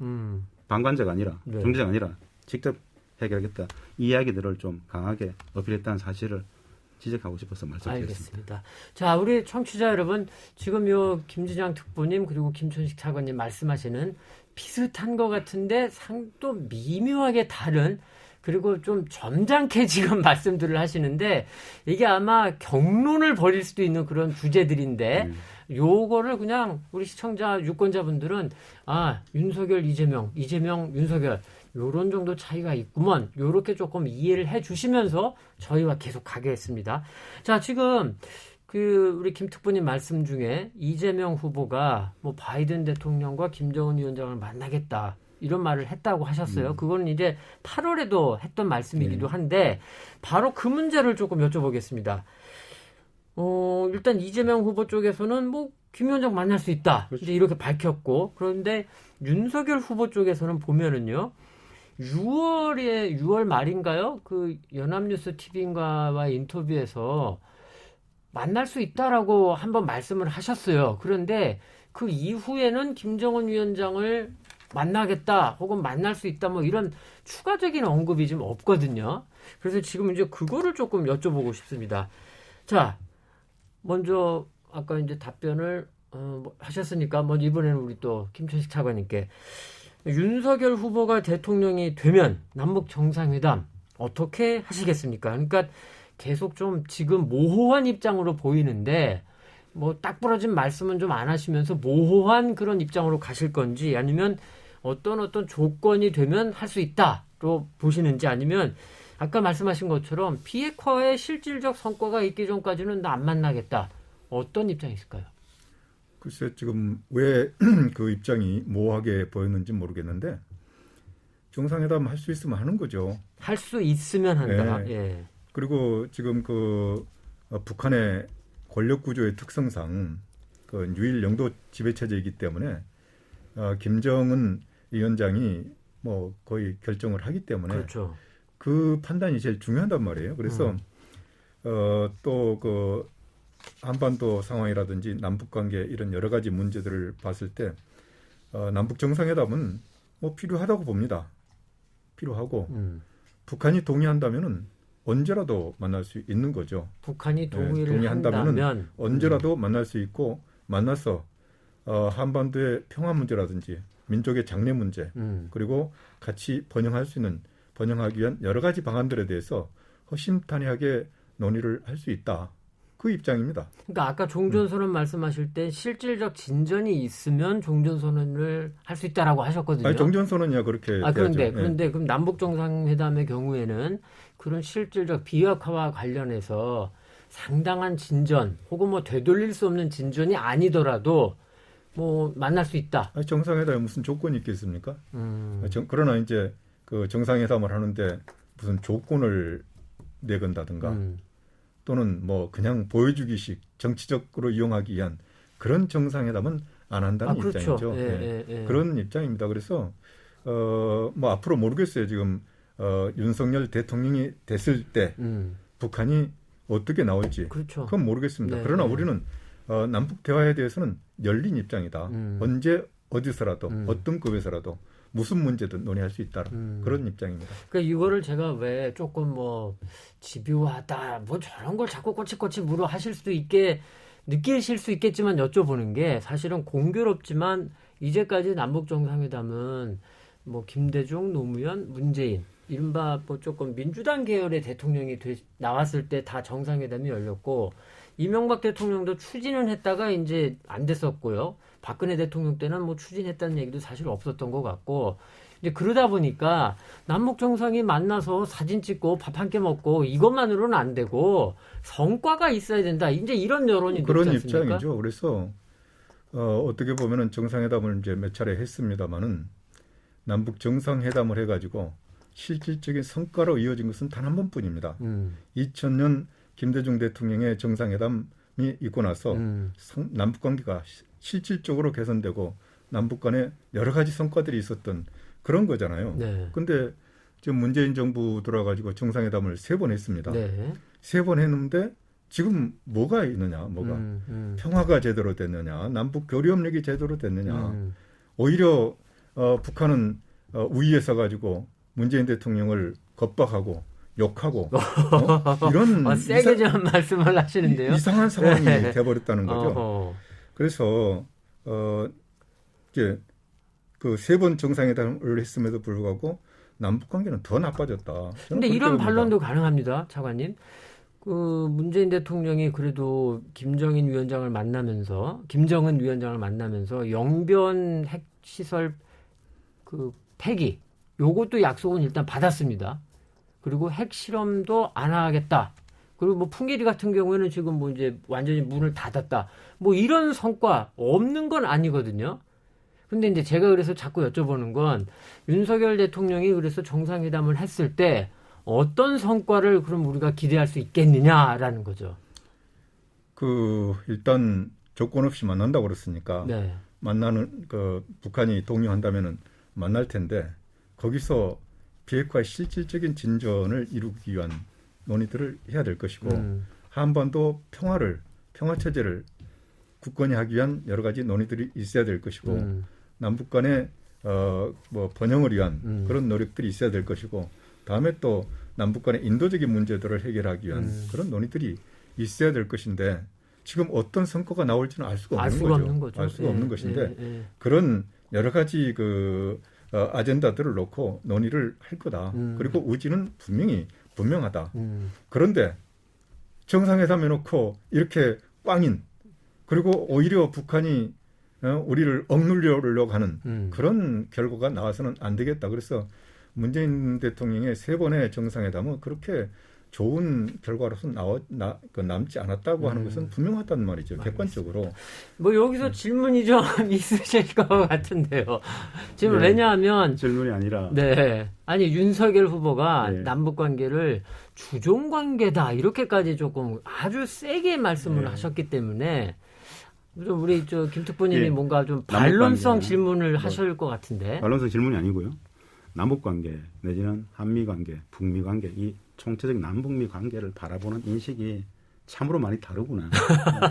방관자가 아니라 네. 중재자가 아니라 직접 해결하겠다. 이 이야기들을 좀 강하게 어필했다는 사실을 지적하고 싶어서 말씀드렸습니다. 알겠습니다. 자, 우리 청취자 여러분, 지금 요 김진양 특보님 그리고 김천식 차관님 말씀하시는 비슷한 것 같은데 또 미묘하게 다른 그리고 좀 점잖게 지금 말씀들을 하시는데 이게 아마 경론을 벌일 수도 있는 그런 주제들인데 요거를 그냥 우리 시청자 유권자분들은 윤석열 이재명 윤석열 요런 정도 차이가 있구먼 요렇게 조금 이해를 해 주시면서 저희와 계속 가겠습니다. 자, 지금 우리 김 특보님 말씀 중에 이재명 후보가 뭐 바이든 대통령과 김정은 위원장을 만나겠다 이런 말을 했다고 하셨어요. 그거는 이제 8월에도 했던 말씀이기도 한데 바로 그 문제를 조금 여쭤보겠습니다. 일단 이재명 후보 쪽에서는 뭐 김 위원장 만날 수 있다. 그렇죠. 이제 이렇게 밝혔고 그런데 윤석열 후보 쪽에서는 보면은요. 6월 말인가요? 그 연합뉴스 TV인가와 인터뷰에서 만날 수 있다라고 한번 말씀을 하셨어요. 그런데 그 이후에는 김정은 위원장을 만나겠다 혹은 만날 수 있다 뭐 이런 추가적인 언급이 좀 없거든요. 그래서 지금 이제 그거를 조금 여쭤보고 싶습니다. 자, 먼저 아까 이제 답변을 하셨으니까 먼저 이번에는 우리 또 김천식 차관님께 윤석열 후보가 대통령이 되면 남북 정상회담 어떻게 하시겠습니까? 그러니까 계속 좀 지금 모호한 입장으로 보이는데 뭐 딱 부러진 말씀은 좀 안 하시면서 모호한 그런 입장으로 가실 건지 아니면 어떤 조건이 되면 할 수 있다로 보시는지 아니면 아까 말씀하신 것처럼 비핵화의 실질적 성과가 있기 전까지는 나 안 만나겠다. 어떤 입장이 있을까요? 글쎄 지금 왜 그 입장이 모호하게 보였는지 모르겠는데 정상회담 할 수 있으면 하는 거죠. 할 수 있으면 한다. 네. 예. 그리고 지금 북한의 권력 구조의 특성상 그 유일 영도 지배 체제이기 때문에 김정은 위원장이 뭐 거의 결정을 하기 때문에 그렇죠. 그 판단이 제일 중요하단 말이에요. 그래서 또 그 한반도 상황이라든지 남북 관계 이런 여러 가지 문제들을 봤을 때 남북 정상회담은 뭐 필요하다고 봅니다. 필요하고 북한이 동의한다면은 언제라도 만날 수 있는 거죠. 북한이 동의를 동의한다면은 한다면 언제라도 만날 수 있고 만나서 한반도의 평화 문제라든지 민족의 장래 문제 그리고 같이 번영하기 위한 여러 가지 방안들에 대해서 허심탄회하게 논의를 할 수 있다. 그 입장입니다. 그러니까 아까 종전선언 말씀하실 때 실질적 진전이 있으면 종전선언을 할 수 있다라고 하셨거든요. 아니, 종전선언이야 그렇게. 그런데 그럼 남북 정상회담의 경우에는 그런 실질적 비핵화와 관련해서 상당한 진전 혹은 뭐 되돌릴 수 없는 진전이 아니더라도 뭐 만날 수 있다. 아니, 정상회담에 무슨 조건이 있겠습니까? 그러나 이제 그 정상회담을 하는데 무슨 조건을 내건다든가 또는 뭐 그냥 보여주기식 정치적으로 이용하기 위한 그런 정상회담은 안 한다는 그렇죠. 입장이죠. 그런 입장입니다. 그래서 뭐 앞으로 모르겠어요. 지금 윤석열 대통령이 됐을 때 북한이 어떻게 나올지 그렇죠. 그건 모르겠습니다. 네, 그러나 네. 우리는 남북 대화에 대해서는 열린 입장이다. 언제 어디서라도 어떤 급에서라도 무슨 문제든 논의할 수 있다. 그런 입장입니다. 그러니까 이거를 제가 왜 조금 뭐 집요하다 뭐 저런 걸 자꾸 꼬치꼬치 물어 하실 수도 있게 느끼실 수 있겠지만 여쭤보는 게 사실은 공교롭지만 이제까지 남북 정상회담은 뭐 김대중, 노무현, 문재인 이른바 뭐 조금 민주당 계열의 대통령이 나왔을 때 다 정상회담이 열렸고 이명박 대통령도 추진은 했다가 이제 안 됐었고요. 박근혜 대통령 때는 뭐 추진했다는 얘기도 사실 없었던 것 같고 이제 그러다 보니까 남북 정상이 만나서 사진 찍고 밥 한 끼 먹고 이것만으로는 안 되고 성과가 있어야 된다. 이제 이런 여론이 그런 높지 않습니까? 입장이죠. 그래서 어떻게 보면은 정상회담을 이제 몇 차례 했습니다만은 남북 정상회담을 해가지고 실질적인 성과로 이어진 것은 단 한 번뿐입니다. 2000년 김대중 대통령의 정상회담이 있고 나서 남북 관계가 실질적으로 개선되고 남북 간에 여러 가지 성과들이 있었던 그런 거잖아요. 네. 근데 지금 문재인 정부 들어가지고 정상회담을 3번 했습니다. 네. 3번 했는데 지금 뭐가 있느냐, 뭐가 평화가 제대로 됐느냐, 남북 교류협력이 제대로 됐느냐. 오히려 북한은 우위에 서가지고 문재인 대통령을 겁박하고 욕하고 이런 세게 좀 말씀을 하시는데요. 이상한 상황이 네. 돼버렸다는 거죠. 그래서 이제 그 3번 정상회담을 했음에도 불구하고 남북 관계는 더 나빠졌다. 근데 이런 반론도 가능합니다, 차관님. 그 문재인 대통령이 그래도 김정은 위원장을 만나면서 영변 핵시설 그 폐기 요것도 약속은 일단 받았습니다. 그리고 핵실험도 안 하겠다. 그리고 뭐 풍계리 같은 경우에는 지금 뭐 이제 완전히 문을 닫았다. 뭐 이런 성과 없는 건 아니거든요. 근데 이제 제가 그래서 자꾸 여쭤보는 건 윤석열 대통령이 그래서 정상회담을 했을 때 어떤 성과를 그럼 우리가 기대할 수 있겠느냐라는 거죠. 일단 조건 없이 만난다고 그랬으니까 네. 만나는 북한이 동의한다면은 만날 텐데 거기서 비핵화의 실질적인 진전을 이루기 위한 논의들을 해야 될 것이고 한반도 평화 체제를 굳건히 하기 위한 여러 가지 논의들이 있어야 될 것이고 남북 간의 뭐 번영을 위한 그런 노력들이 있어야 될 것이고 다음에 또 남북 간의 인도적인 문제들을 해결하기 위한 그런 논의들이 있어야 될 것인데 지금 어떤 성과가 나올지는 알 수가 없는 거죠. 알 수가 없는 것인데 그런 여러 가지 아젠다들을 놓고 논의를 할 거다. 그리고 의지는 분명하다. 그런데 정상회담 해놓고 이렇게 꽝인 그리고 오히려 북한이 우리를 억누르려고 하는 그런 결과가 나와서는 안 되겠다. 그래서 문재인 대통령의 3번의 정상회담은 그렇게 좋은 결과로서 남지 않았다고 하는 것은 분명하다는 말이죠. 객관적으로. 뭐 여기서 질문이 좀 있으실 것 같은데요. 지금 왜냐하면 질문이 아니라 네. 아니 윤석열 후보가 네. 남북 관계를 주종 관계다 이렇게까지 조금 아주 세게 말씀을 하셨기 때문에 좀 우리 김특보님이 뭔가 좀 반론성 질문을 하실 것 같은데. 반론성 질문이 아니고요. 남북 관계 내지는 한미 관계, 북미 관계 이 총체적인 남북미 관계를 바라보는 인식이 참으로 많이 다르구나.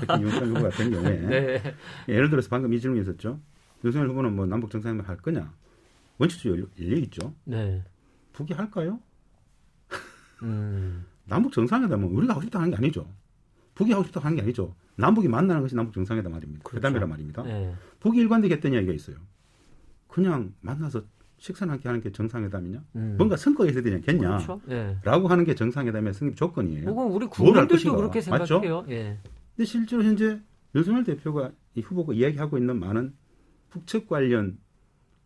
특히 윤석열 후보 같은 경우에. 네. 예를 들어서 방금 이 질문이 있었죠. 윤석열 후보는 뭐 남북 정상회담 할 거냐. 원칙적으로 열려 있죠. 네. 북이 할까요? 남북 정상회담은 우리가 하고 싶다 하는 게 아니죠. 북이 하고 싶다 하는 게 아니죠. 남북이 만나는 것이 남북 정상회담 말입니다. 그렇죠. 회담이란 말입니다. 네. 북이 일관되게 했던 이야기가 있어요. 그냥 만나서 식사나 함께 하는 게 정상회담이냐? 뭔가 성과가 있어야 되냐, 겠냐? 그렇죠. 네. 라고 하는 게 정상회담의 승립 조건이에요. 그건 우리 뭘 할 국민들도 것인가? 그렇게 생각해요. 맞죠? 예. 근데 실제로 현재 윤석열 대표가 이 후보가 이야기하고 있는 많은 북측 관련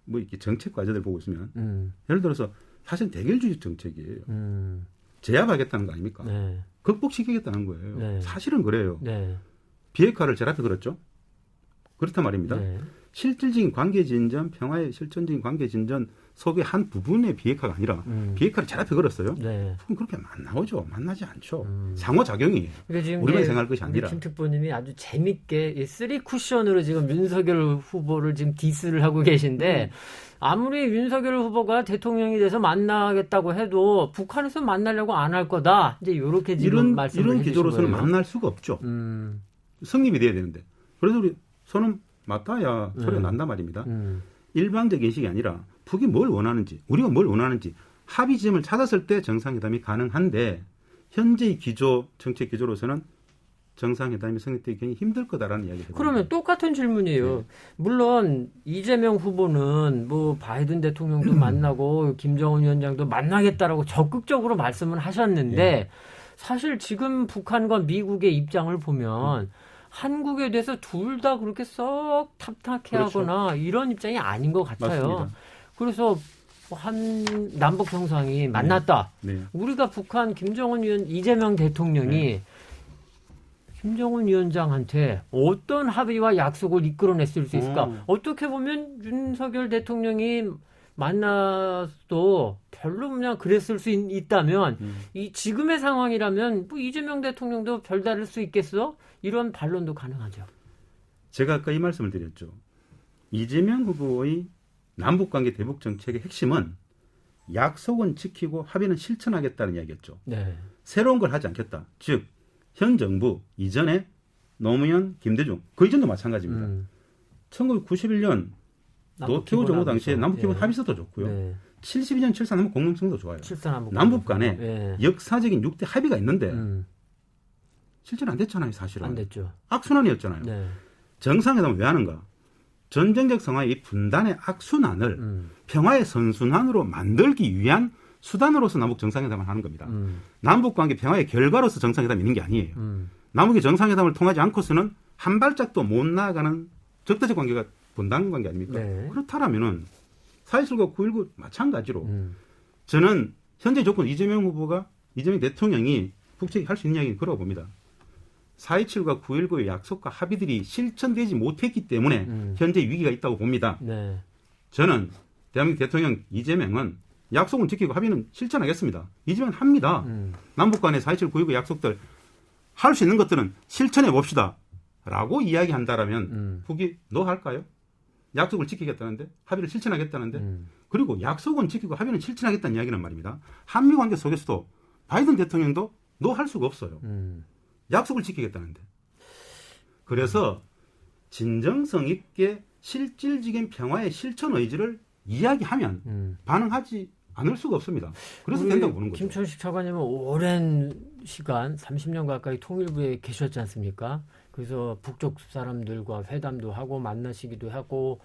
뭐 이렇게 정책 과제들 보고 있으면 예를 들어서 사실 대결주의 정책이에요. 제압하겠다는 거 아닙니까? 네. 극복시키겠다는 거예요. 네. 사실은 그래요. 네. 비핵화를 제일 앞에 걸었죠. 그렇단 말입니다. 네. 실질적인 관계 진전, 평화의 실천적인 관계 진전 속의 한 부분의 비핵화가 아니라 비핵화를 잘 앞에 걸었어요. 네. 그럼 그렇게 만나오죠. 만나지 않죠. 상호작용이에요. 그러니까 지금 우리만 생각할 것이 아니라. 김 특보님이 아주 재밌게 이 쓰리 쿠션으로 지금 윤석열 후보를 지금 디스를 하고 계신데 아무리 윤석열 후보가 대통령이 돼서 만나겠다고 해도 북한에서 만나려고 안 할 거다. 이제 이렇게 지금 말씀을 이런 해주신 기조로서는 거예요. 만날 수가 없죠. 성립이 돼야 되는데. 그래서 우리 손은 맞닿아야 소리가 난단 말입니다. 일방적 인식이 아니라 북이 뭘 원하는지, 우리가 뭘 원하는지 합의점을 찾았을 때 정상회담이 가능한데 현재의 기조, 정책 기조로서는 정상회담이 성립되기 굉장히 힘들 거다라는 이야기를 그러면 똑같은 질문이에요. 네. 물론 이재명 후보는 뭐 바이든 대통령도 만나고 김정은 위원장도 만나겠다라고 적극적으로 말씀을 하셨는데 사실 지금 북한과 미국의 입장을 보면 한국에 대해서 둘 다 그렇게 썩 탑탁해하거나 이런 입장이 아닌 것 같아요. 맞습니다. 그래서 한 남북 정상이 만났다. 네. 우리가 북한 김정은 위원 이재명 대통령이 김정은 위원장한테 어떤 합의와 약속을 이끌어냈을 수 있을까? 어떻게 보면 윤석열 대통령이 만나도 별로 그냥 그랬을 수 있다면 이 지금의 상황이라면 뭐 이재명 대통령도 별다를 수 있겠어? 이런 반론도 가능하죠. 제가 아까 이 말씀을 드렸죠. 이재명 후보의 남북관계 대북 정책의 핵심은 약속은 지키고 합의는 실천하겠다는 이야기였죠. 네. 새로운 걸 하지 않겠다. 즉 현 정부 이전에 노무현, 김대중 그 이전도 마찬가지입니다. 1991년 노태우 정부 당시에 남북기본 합의서도 좋고요. 네. 72년 7.3 남북 공동성도 좋아요. 칠산남북 남북 간에 네. 역사적인 6대 합의가 있는데 실제는 안 됐잖아요. 사실은. 안 됐죠. 악순환이었잖아요. 네. 정상회담을 왜 하는가? 전쟁적 상황의 이 분단의 악순환을 평화의 선순환으로 만들기 위한 수단으로서 남북 정상회담을 하는 겁니다. 남북관계 평화의 결과로서 정상회담이 있는 게 아니에요. 남북의 정상회담을 통하지 않고서는 한 발짝도 못 나아가는 적대적 관계가 분단 관계 아닙니까? 네. 그렇다라면은 4.27과 9.19 마찬가지로 저는 현재 조건 이재명 후보가 이재명 대통령이 북측이 할 수 있는 이야기는 그러고 봅니다. 4.27과 9.19의 약속과 합의들이 실천되지 못했기 때문에 현재 위기가 있다고 봅니다. 네. 저는 대한민국 대통령 이재명은 약속은 지키고 합의는 실천하겠습니다. 이재명은 합니다. 남북 간의 4.27, 9.19 약속들 할 수 있는 것들은 실천해 봅시다. 라고 이야기한다라면 북이 너 할까요? 약속을 지키겠다는데 합의를 실천하겠다는데 그리고 약속은 지키고 합의는 실천하겠다는 이야기는 말입니다. 한미 관계 속에서도 바이든 대통령도 너 할 수가 없어요. 약속을 지키겠다는데. 그래서 진정성 있게 실질적인 평화의 실천 의지를 이야기하면 반응하지 않을 수가 없습니다. 그래서 된다고 보는 거죠. 김천식 차관님은 오랜 시간 30년 가까이 통일부에 계셨지 않습니까? 그래서 북쪽 사람들과 회담도 하고 만나시기도 하고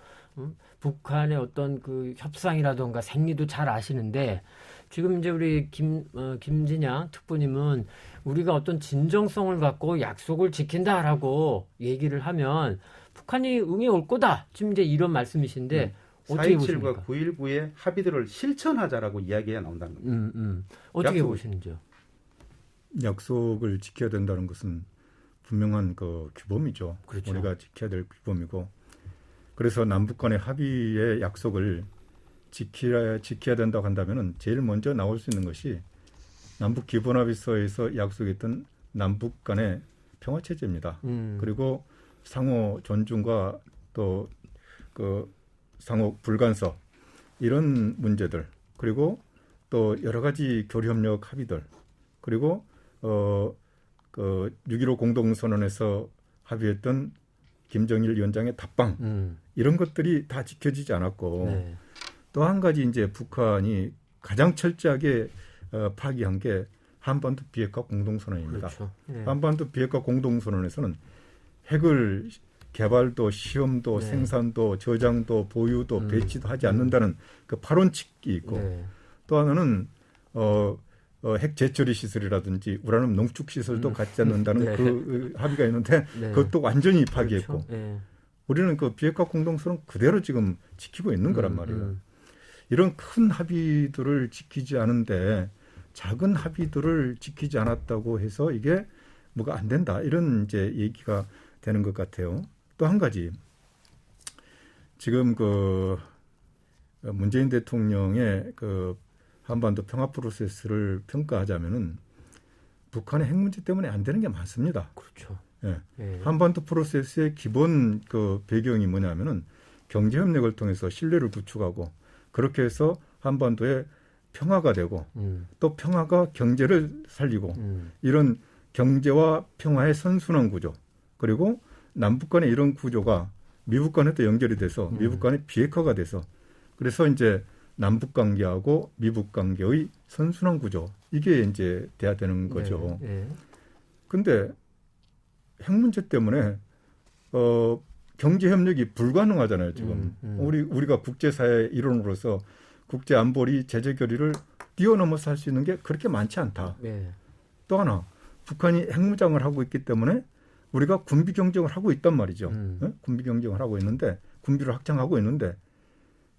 북한의 어떤 그 협상이라던가 생리도 잘 아시는데 지금 이제 우리 김진양 특보님은 우리가 어떤 진정성을 갖고 약속을 지킨다라고 얘기를 하면 북한이 응해 올 거다. 지금 이제 이런 말씀이신데 어떻게 보십니까? 4.27과 9.19의 합의들을 실천하자라고 이야기가 나온다는 겁니다. 어떻게 보시는지요? 약속을 지켜야 된다는 것은 분명한 그 규범이죠. 그렇죠. 우리가 지켜야 될 규범이고 그래서 남북 간의 합의의 약속을 지켜야 된다고 한다면은 제일 먼저 나올 수 있는 것이 남북 기본합의서에서 약속했던 남북 간의 평화 체제입니다. 그리고 상호 존중과 또 그 상호 불간섭 이런 문제들 그리고 또 여러 가지 교류협력 합의들 그리고 그 6.15 공동선언에서 합의했던 김정일 위원장의 답방 이런 것들이 다 지켜지지 않았고 네. 또 한 가지 이제 북한이 가장 철저하게 파기한 게 한반도 비핵화 공동선언입니다. 그렇죠. 네. 한반도 비핵화 공동선언에서는 핵을 개발도 시험도 네. 생산도 저장도 보유도 배치도 하지 않는다는 그 발원칙이 있고 네. 또 하나는 핵 재처리 시설이라든지 우라늄 농축 시설도 갖지 않는다는 네. 그 합의가 있는데 네. 그것도 완전히 파기했고 그렇죠. 네. 우리는 그 비핵화 공동선언 그대로 지금 지키고 있는 거란 말이에요. 이런 큰 합의들을 지키지 않은데 작은 합의들을 지키지 않았다고 해서 이게 뭐가 안 된다 이런 이제 얘기가 되는 것 같아요. 또 한 가지 지금 그 문재인 대통령의 그 한반도 평화 프로세스를 평가하자면은 북한의 핵 문제 때문에 안 되는 게 많습니다. 그렇죠. 예. 예. 한반도 프로세스의 기본 그 배경이 뭐냐면은 경제 협력을 통해서 신뢰를 구축하고 그렇게 해서 한반도에 평화가 되고 또 평화가 경제를 살리고 이런 경제와 평화의 선순환 구조 그리고 남북 간의 이런 구조가 미북 간에도 연결이 돼서 미북 간의 비핵화가 돼서 그래서 이제 남북 관계하고 미북 관계의 선순환 구조 이게 이제 돼야 되는 거죠. 근데 핵 문제 때문에 경제 협력이 불가능하잖아요, 지금. 우리가 국제사회 일원으로서 국제 안보리 제재 결의를 뛰어넘어서 할 수 있는 게 그렇게 많지 않다. 또 하나 북한이 핵무장을 하고 있기 때문에 우리가 군비 경쟁을 하고 있단 말이죠. 군비 경쟁을 하고 있는데 군비를 확장하고 있는데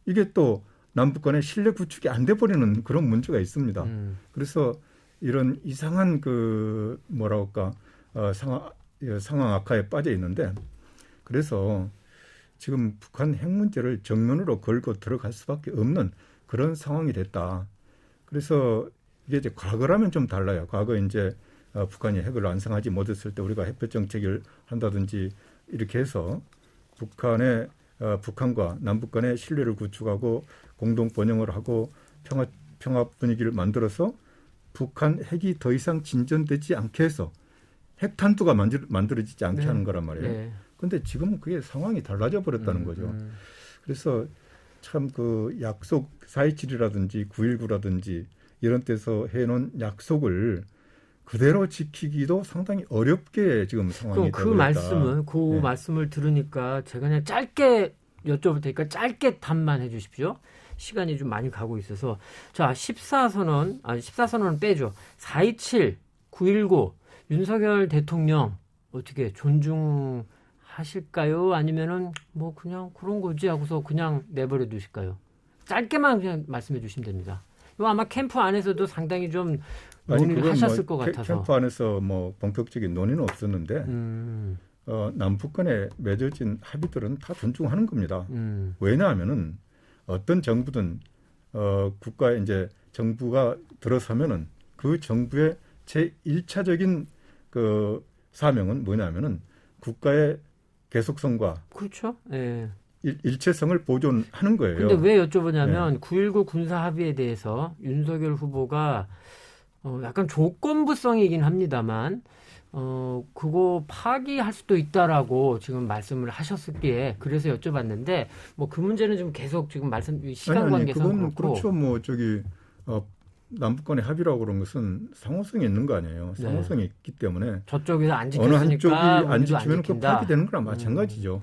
이게 또 남북 간의 신뢰 구축이 안 돼 버리는 그런 문제가 있습니다. 그래서 이런 이상한 그 뭐랄까 상황 악화에 빠져 있는데 그래서 지금 북한 핵 문제를 정면으로 걸고 들어갈 수밖에 없는 그런 상황이 됐다. 그래서 이게 이제 과거라면 좀 달라요. 과거 이제 북한이 핵을 완성하지 못했을 때 우리가 핵폐 정책을 한다든지 이렇게 해서 북한과 남북 간의 신뢰를 구축하고 공동 번영을 하고 평화 분위기를 만들어서 북한 핵이 더 이상 진전되지 않게 해서 핵탄두가 만들어지지 않게 하는 거란 말이에요. 그런데 지금은 그게 상황이 달라져 버렸다는 거죠. 그래서 참 그 약속 4.27이라든지 9.19라든지 이런 데서 해놓은 약속을 그대로 지키기도 상당히 어렵게 지금 상황이 되고 있다. 그 말씀을 들으니까 제가 그냥 짧게 여쭤볼 테니까 짧게 답만 해 주십시오. 시간이 좀 많이 가고 있어서. 자, 14선언은 빼죠. 4.27, 9.19, 윤석열 대통령 어떻게 존중하실까요? 아니면은 뭐 그냥 그런 거지 하고서 그냥 내버려 두실까요? 짧게만 그냥 말씀해 주시면 됩니다. 이거 아마 캠프 안에서도 상당히 좀 논의를 하셨을 것 같아서. 캠프 안에서 뭐 본격적인 논의는 없었는데 남북 간에 맺어진 합의들은 다 존중하는 겁니다. 왜냐하면은 어떤 정부든 국가에 이제 정부가 들어서면은 그 정부의 제 1차적인 그 사명은 뭐냐면은 국가의 계속성과 그렇죠. 예. 일체성을 보존하는 거예요. 근데 왜 여쭤보냐면 9.19 군사 합의에 대해서 윤석열 후보가 약간 조건부성이긴 합니다만 그거 파기할 수도 있다라고 지금 말씀을 하셨었기에 그래서 여쭤봤는데 뭐 그 문제는 좀 계속 지금 시간 관계상 그건 그렇고 그렇죠. 뭐 남북 간의 합의라고 그런 것은 상호성이 있는 거 아니에요. 상호성이 있기 때문에 저쪽에서 안 어느 지켰으니까 한쪽이 안 지키면 그 파기되는 거랑 마찬가지죠.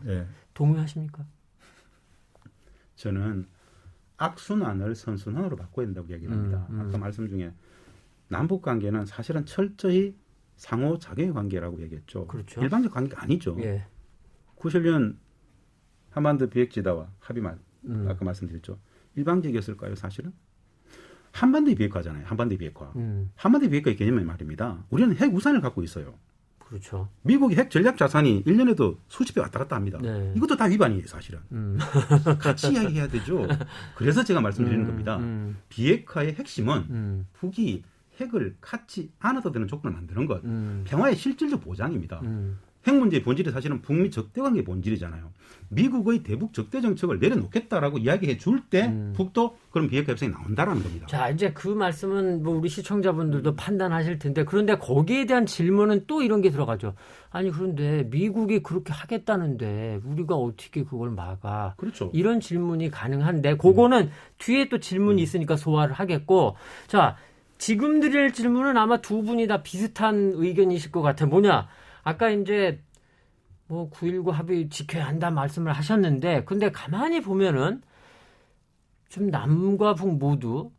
동의하십니까? 저는 악순환을 선순환으로 바꿔야 된다고 얘기를 합니다. 아까 말씀 중에 남북 관계는 사실은 철저히 상호작용의 관계라고 얘기했죠. 그렇죠. 일방적 관계가 아니죠. 91년 한반도 비핵지대와 합의만 아까 말씀드렸죠. 일방적이었을까요, 사실은? 한반도의 비핵화잖아요. 한반도의 비핵화. 한반도의 비핵화의 개념은 말입니다. 우리는 핵 우산을 갖고 있어요. 그렇죠. 미국이 핵 전략 자산이 1년에도 수십 배 왔다 갔다 합니다. 이것도 다 위반이에요, 사실은. 같이 이야기해야 되죠. 그래서 제가 말씀드리는 겁니다. 비핵화의 핵심은 북이 핵을 갖지 않아도 되는 조건을 만드는 것. 평화의 실질적 보장입니다. 핵 문제의 본질이 사실은 북미 적대 관계의 본질이잖아요. 미국의 대북 적대 정책을 내려놓겠다라고 이야기해 줄 때 북도 그런 비핵화 협상이 나온다라는 겁니다. 자, 이제 그 말씀은 뭐 우리 시청자분들도 판단하실 텐데 그런데 거기에 대한 질문은 또 이런 게 들어가죠. 아니 그런데 미국이 그렇게 하겠다는데 우리가 어떻게 그걸 막아? 그렇죠. 이런 질문이 가능한데 그거는 뒤에 또 질문이 있으니까 소화를 하겠고 자, 지금 드릴 질문은 아마 두 분이 다 비슷한 의견이실 것 같아요. 뭐냐? 아까 이제 뭐 9.19 합의 지켜야 한다 말씀을 하셨는데 근데 가만히 보면은 좀 남과 북 모두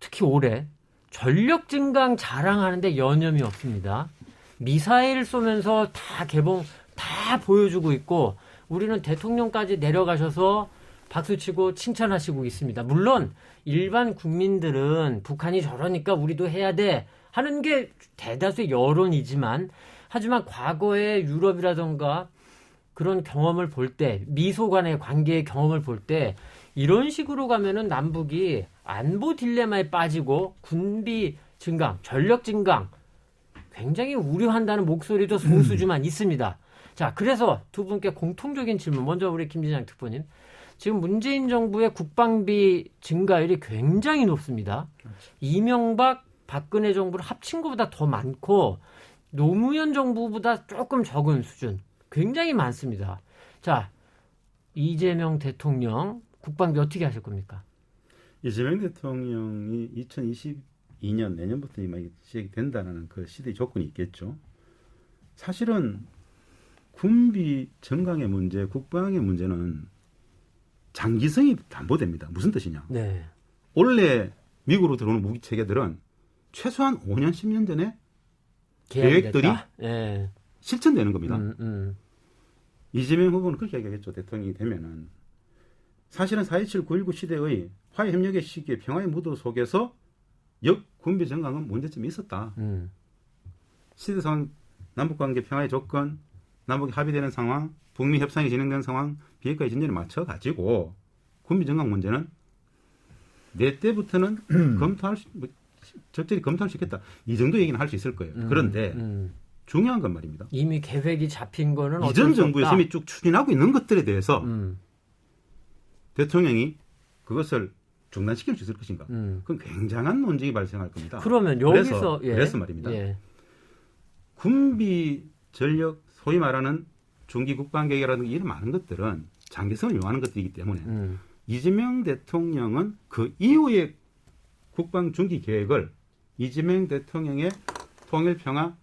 특히 올해 전력 증강 자랑하는데 여념이 없습니다. 미사일 쏘면서 다 다 보여주고 있고 우리는 대통령까지 내려가셔서 박수치고 칭찬하시고 있습니다. 물론 일반 국민들은 북한이 저러니까 우리도 해야 돼 하는 게 대다수의 여론이지만 하지만 과거에 유럽이라던가 그런 경험을 볼 때, 미소 간의 관계의 경험을 볼 때 이런 식으로 가면은 남북이 안보 딜레마에 빠지고 군비 증강, 전력 증강 굉장히 우려한다는 목소리도 소수지만 있습니다. 자, 그래서 두 분께 공통적인 질문. 먼저 우리 김진양 특보님. 지금 문재인 정부의 국방비 증가율이 굉장히 높습니다. 이명박, 박근혜 정부를 합친 것보다 더 많고 노무현 정부보다 조금 적은 수준. 굉장히 많습니다. 자, 이재명 대통령 국방비 어떻게 하실 겁니까? 이재명 대통령이 2022년 내년부터 시작이 된다는 그 시대 조건이 있겠죠. 사실은 군비 증강의 문제, 국방의 문제는 장기성이 담보됩니다. 무슨 뜻이냐? 네. 원래 미국으로 들어오는 무기 체계들은 최소한 5년, 10년 전에 계획들이 네. 실천되는 겁니다. 이재명 후보는 그렇게 얘기하겠죠. 대통령이 되면은. 사실은 4.27, 9.19 시대의 화해협력의 시기에 평화의 무도 속에서 군비 증강은 문제점이 있었다. 시대상 남북관계 평화의 조건, 남북이 합의되는 상황, 북미 협상이 진행되는 상황, 비핵화의 진전에 맞춰가지고 군비 증강 문제는 내 때부터는 적절히 검토할 수 있겠다. 이 정도 얘기는 할 수 있을 거예요. 그런데 중요한 건 말입니다. 이미 계획이 잡힌 거는 이전 정부에서 이미 쭉 추진하고 있는 것들에 대해서 대통령이 그것을 중단시킬 수 있을 것인가? 그건 굉장한 논쟁이 발생할 겁니다. 그러면 여기서 그래서 말입니다. 예. 군비 전력 소위 말하는 중기 국방 계획이라든가 이런 많은 것들은 장기성을 요하는 것들이기 때문에 이재명 대통령은 그 이후의 국방 중기 계획을 이재명 대통령의 통일 평화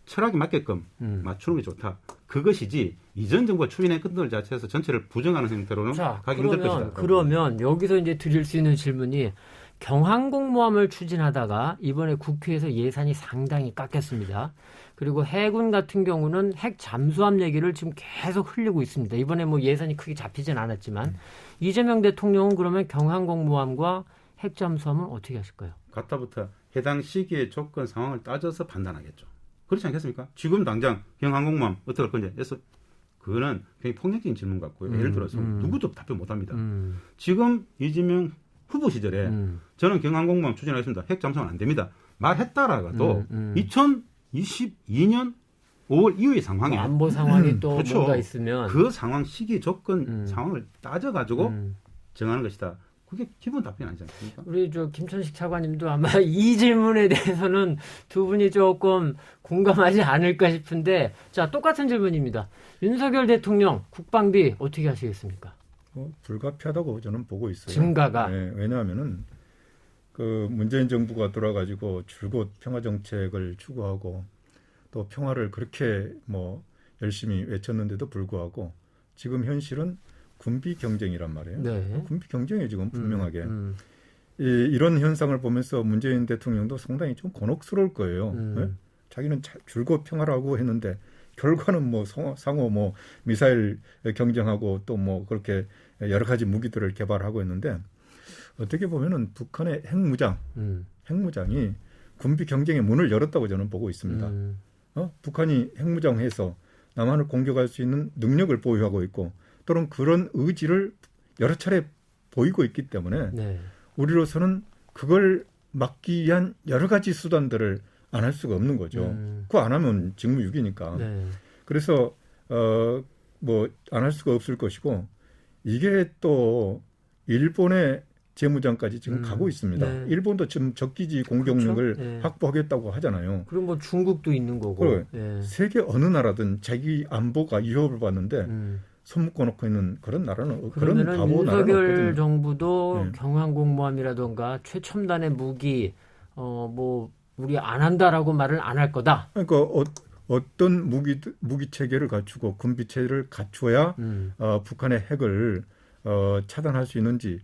철학에 맞게끔 맞추는 게 좋다. 그것이지 이전 정부가 추진한 것들 자체에서 전체를 부정하는 형태로는 가기 힘들 것이다. 그러면 여기서 이제 드릴 수 있는 질문이 경항공모함을 추진하다가 이번에 국회에서 예산이 상당히 깎였습니다. 그리고 해군 같은 경우는 핵 잠수함 얘기를 지금 계속 흘리고 있습니다. 이번에 뭐 예산이 크게 잡히진 않았지만 이재명 대통령은 그러면 경항공모함과 핵 잠수함은 어떻게 하실까요? 가타부터 해당 시기의 조건 상황을 따져서 판단하겠죠. 그렇지 않겠습니까? 지금 당장 경항공모함 어떻게 할 건지 해서 그거는 굉장히 폭력적인 질문 같고요. 예를 들어서 누구도 답변 못합니다. 지금 이재명 후보 시절에 저는 경항공모함 추진하겠습니다. 핵 잠수함은 안 됩니다. 말했다라도 2022년 5월 이후의 상황에 안보 상황이 또 그렇죠. 뭔가 있으면 그 상황 시기 조건 상황을 따져가지고 정하는 것이다. 그게 기본 답변 아니지 않습니까? 우리 저 김천식 차관님도 아마 이 질문에 대해서는 두 분이 조금 공감하지 않을까 싶은데, 자, 똑같은 질문입니다. 윤석열 대통령 국방비 어떻게 하시겠습니까? 불가피하다고 저는 보고 있어요. 증가가. 네, 왜냐하면은 그 문재인 정부가 돌아가지고 줄곧 평화 정책을 추구하고 또 평화를 그렇게 뭐 열심히 외쳤는데도 불구하고 지금 현실은 군비 경쟁이란 말이에요. 네. 군비 경쟁이 지금 분명하게 이런 현상을 보면서 문재인 대통령도 상당히 좀 곤혹스러울 거예요. 네? 자기는 줄곧 평화라고 했는데 결과는 뭐 상호 뭐 미사일 경쟁하고 또 뭐 그렇게 여러 가지 무기들을 개발하고 있는데 어떻게 보면은 북한의 핵무장이 군비 경쟁의 문을 열었다고 저는 보고 있습니다. 북한이 핵무장해서 남한을 공격할 수 있는 능력을 보유하고 있고 또는 그런 의지를 여러 차례 보이고 있기 때문에 우리로서는 그걸 막기 위한 여러 가지 수단들을 안 할 수가 없는 거죠. 그거 안 하면 직무유기니까. 그래서 뭐 안 할 수가 없을 것이고 이게 또 일본의 재무장까지 지금 가고 있습니다. 일본도 지금 적기지 공격력을 확보하겠다고 하잖아요. 그리고 뭐 중국도 있는 거고. 세계 어느 나라든 자기 안보가 위협을 받는데 손 묶어놓고 있는 그런 나라는 그런 바보 나라는 윤석열 없거든요. 정부도 경항공모함이라던가 최첨단의 무기 뭐 우리 안 한다라고 말을 안 할 거다. 그러니까 어떤 무기 체계를 갖추고 군비 체계를 갖춰야 북한의 핵을 차단할 수 있는지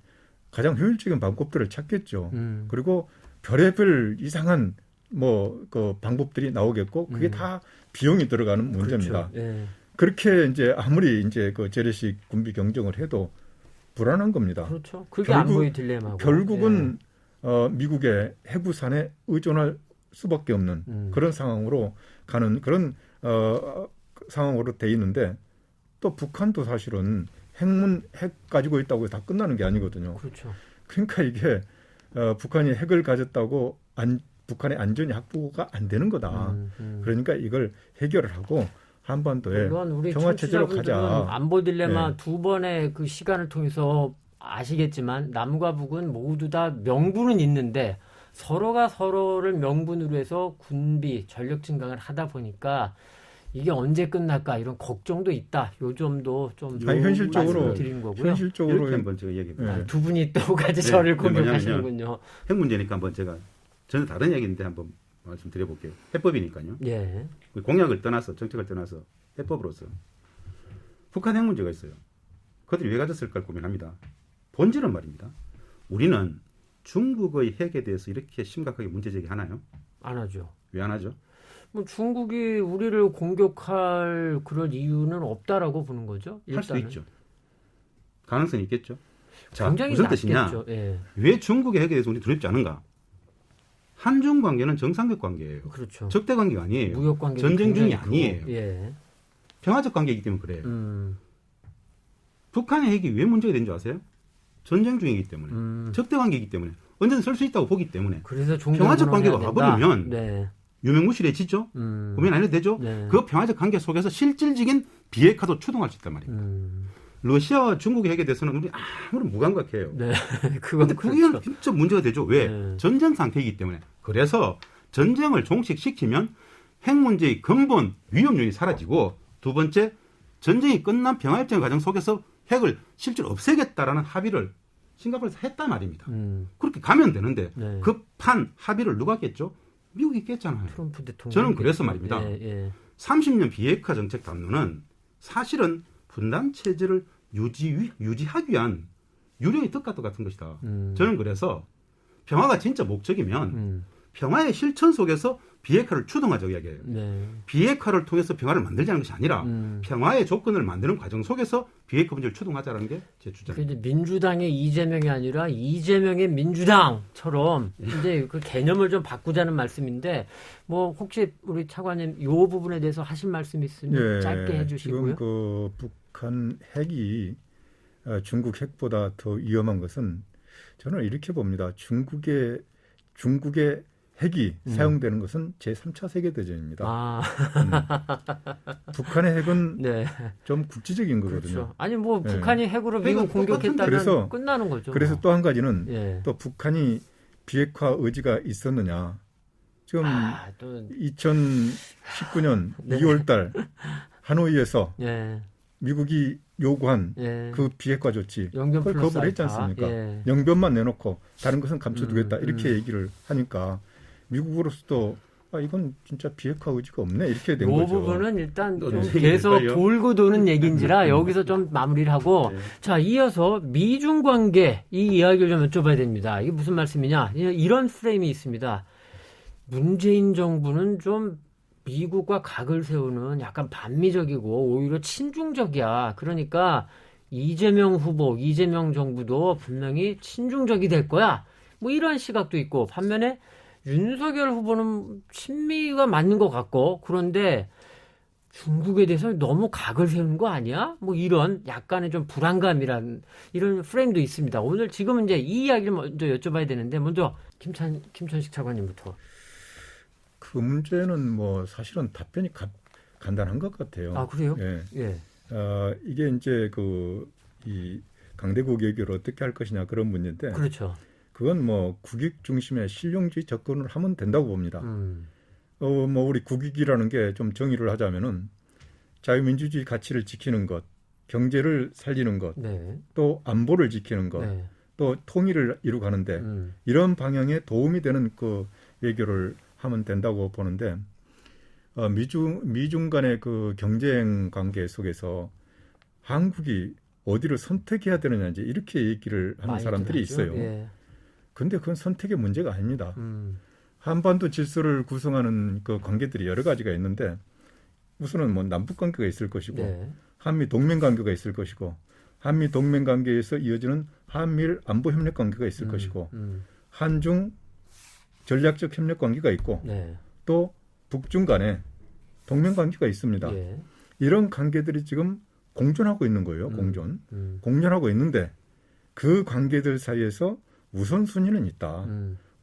가장 효율적인 방법들을 찾겠죠. 그리고 별의별 이상한 뭐 그 방법들이 나오겠고 그게 다 비용이 들어가는 문제입니다. 그렇죠. 그렇게 이제 아무리 이제 그 재래식 군비 경쟁을 해도 불안한 겁니다. 그렇죠. 그게 안보의 딜레마고. 결국은 미국의 해구산에 의존할 수밖에 없는 그런 상황으로 가는 그런 상황으로 돼 있는데 또 북한도 사실은 핵 가지고 있다고 다 끝나는 게 아니거든요. 그렇죠. 그러니까 이게 북한이 핵을 가졌다고 북한의 안전이 확보가 안 되는 거다. 그러니까 이걸 해결을 하고 한반도에 물론 우리 평화 체제로 가자. 안보 딜레마 네. 두 번의 그 시간을 통해서 아시겠지만 남과 북은 모두 다 명분은 있는데 서로가 서로를 명분으로 해서 군비 전력 증강을 하다 보니까 이게 언제 끝날까 이런 걱정도 있다. 요 점도 좀 아니, 현실적으로 드리는 거고요. 현실적으로 이렇게 한번 제가 얘기해 볼게요. 네. 두 분이 또 같이 네, 저를 그 뭐냐면요. 공격하시는군요. 핵 문제니까 한번 제가 전혀 다른 얘기인데 한번 말씀드려볼게요. 해법이니까요. 예. 공약을 떠나서 정책을 떠나서 해법으로서 북한 핵 문제가 있어요. 그들이 왜 가졌을까 고민합니다. 본질은 말입니다. 우리는 중국의 핵에 대해서 이렇게 심각하게 문제 제기하나요? 안 하죠. 왜 안 하죠? 뭐 중국이 우리를 공격할 그런 이유는 없다라고 보는 거죠. 할 수도 일단은. 있죠. 가능성이 있겠죠. 자, 굉장히 무슨 낮겠죠. 뜻이냐? 예. 왜 중국의 핵에 대해서 우리 두렵지 않은가? 한중 관계는 정상적 관계예요. 그렇죠. 적대 관계가 아니에요. 무역 관계 전쟁 중이 아니에요. 예. 평화적 관계이기 때문에 그래요. 북한의 핵이 왜 문제가 된 줄 아세요? 전쟁 중이기 때문에. 적대 관계이기 때문에. 언제든 쓸 수 있다고 보기 때문에. 그래서 평화적 관계가 와버리면 네. 유명무실해지죠. 고민 안 해도 되죠. 네. 그 평화적 관계 속에서 실질적인 비핵화도 추동할 수 있단 말입니다. 러시아와 중국의 핵에 대해서는 우리 아무런 무감각해요. 네. 그건 근데 그게 그렇죠. 진짜 문제가 되죠. 왜? 네. 전쟁 상태이기 때문에. 그래서 전쟁을 종식시키면 핵 문제의 근본 위험률이 사라지고 두 번째 전쟁이 끝난 평화협정 과정 속에서 핵을 실제로 없애겠다라는 합의를 싱가포르에서 했단 말입니다. 그렇게 가면 되는데 네. 급한 합의를 누가 깼죠? 미국이 깼잖아요. 트럼프 대통령. 저는 그래서 말입니다. 예, 예. 30년 비핵화 정책 담론은 사실은 분단 체제를 유지하기 위한 유령의 덕가도 같은 것이다. 저는 그래서 평화가 진짜 목적이면 평화의 실천 속에서 비핵화를 추동하자고 이야기해요. 네. 비핵화를 통해서 평화를 만들자는 것이 아니라 평화의 조건을 만드는 과정 속에서 비핵화 문제를 추동하자는 게 제 주장입니다. 이제 민주당의 이재명이 아니라 이재명의 민주당처럼 이제 그 개념을 좀 바꾸자는 말씀인데 뭐 혹시 우리 차관님 이 부분에 대해서 하신 말씀 있으면 짧게 해주시고요. 지금 그 북한 핵이 중국 핵보다 더 위험한 것은 저는 이렇게 봅니다. 중국의 핵이 사용되는 것은 제3차 세계대전입니다. 북한의 핵은 네. 좀 국지적인 거거든요. 그렇죠. 아니 뭐 네. 북한이 핵으로 미국 공격했다면 그래서- 끝나는 거죠. 그래서 또 한 가지는 예. 또 북한이 비핵화 의지가 있었느냐. 지금 또 2019년 네. 2월달 하노이에서 예. 미국이 요구한 예. 그 비핵화 조치 영변 그걸 플러스 거부를 했지 알파. 않습니까? 예. 영변만 내놓고 다른 것은 감춰두겠다 이렇게 음. 얘기를 하니까 미국으로서도 이건 진짜 비핵화 의지가 없네 이렇게 된 이 거죠. 부분은 일단 좀 얘기 계속 될까요? 돌고 도는 얘기인지라 여기서 좀 마무리를 하고 네. 자 이어서 미중 관계 이 이야기를 좀 여쭤봐야 됩니다. 이게 무슨 말씀이냐? 이런 프레임이 있습니다. 문재인 정부는 좀 미국과 각을 세우는 약간 반미적이고 오히려 친중적이야. 그러니까 이재명 후보, 이재명 정부도 분명히 친중적이 될 거야. 뭐 이런 시각도 있고 반면에 윤석열 후보는 친미가 맞는 것 같고 그런데 중국에 대해서 너무 각을 세우는 거 아니야? 뭐 이런 약간의 좀 불안감이란 이런 프레임도 있습니다. 오늘 지금 이제 이 이야기를 먼저 여쭤봐야 되는데 먼저 김천식 차관님부터. 그 문제는 뭐 사실은 답변이 간단한 것 같아요. 아 그래요? 예. 예. 이게 이제 이 강대국 외교를 어떻게 할 것이냐 그런 문제인데 그렇죠. 그건 뭐 국익 중심의 실용주의 접근을 하면 된다고 봅니다. 뭐 우리 국익이라는 게 좀 정의를 하자면은 자유민주주의 가치를 지키는 것, 경제를 살리는 것, 네. 또 안보를 지키는 것, 네. 또 통일을 이루가는데 이런 방향에 도움이 되는 그 외교를 하면 된다고 보는데 미중 간의 그 경쟁 관계 속에서 한국이 어디를 선택해야 되느냐 이제 이렇게 얘기를 하는 사람들이 하죠. 있어요. 예. 근데 그건 선택의 문제가 아닙니다. 한반도 질서를 구성하는 그 관계들이 여러 가지가 있는데 우선은 뭐 남북 관계가 있을 것이고 네. 한미 동맹 관계가 있을 것이고 한미 동맹 관계에서 이어지는 한미일 안보 협력 관계가 있을 것이고 한중 전략적 협력 관계가 있고 네. 또 북중 간에 동맹 관계가 있습니다. 예. 이런 관계들이 지금 공존하고 있는 거예요. 공존하고 있는데 그 관계들 사이에서 우선순위는 있다.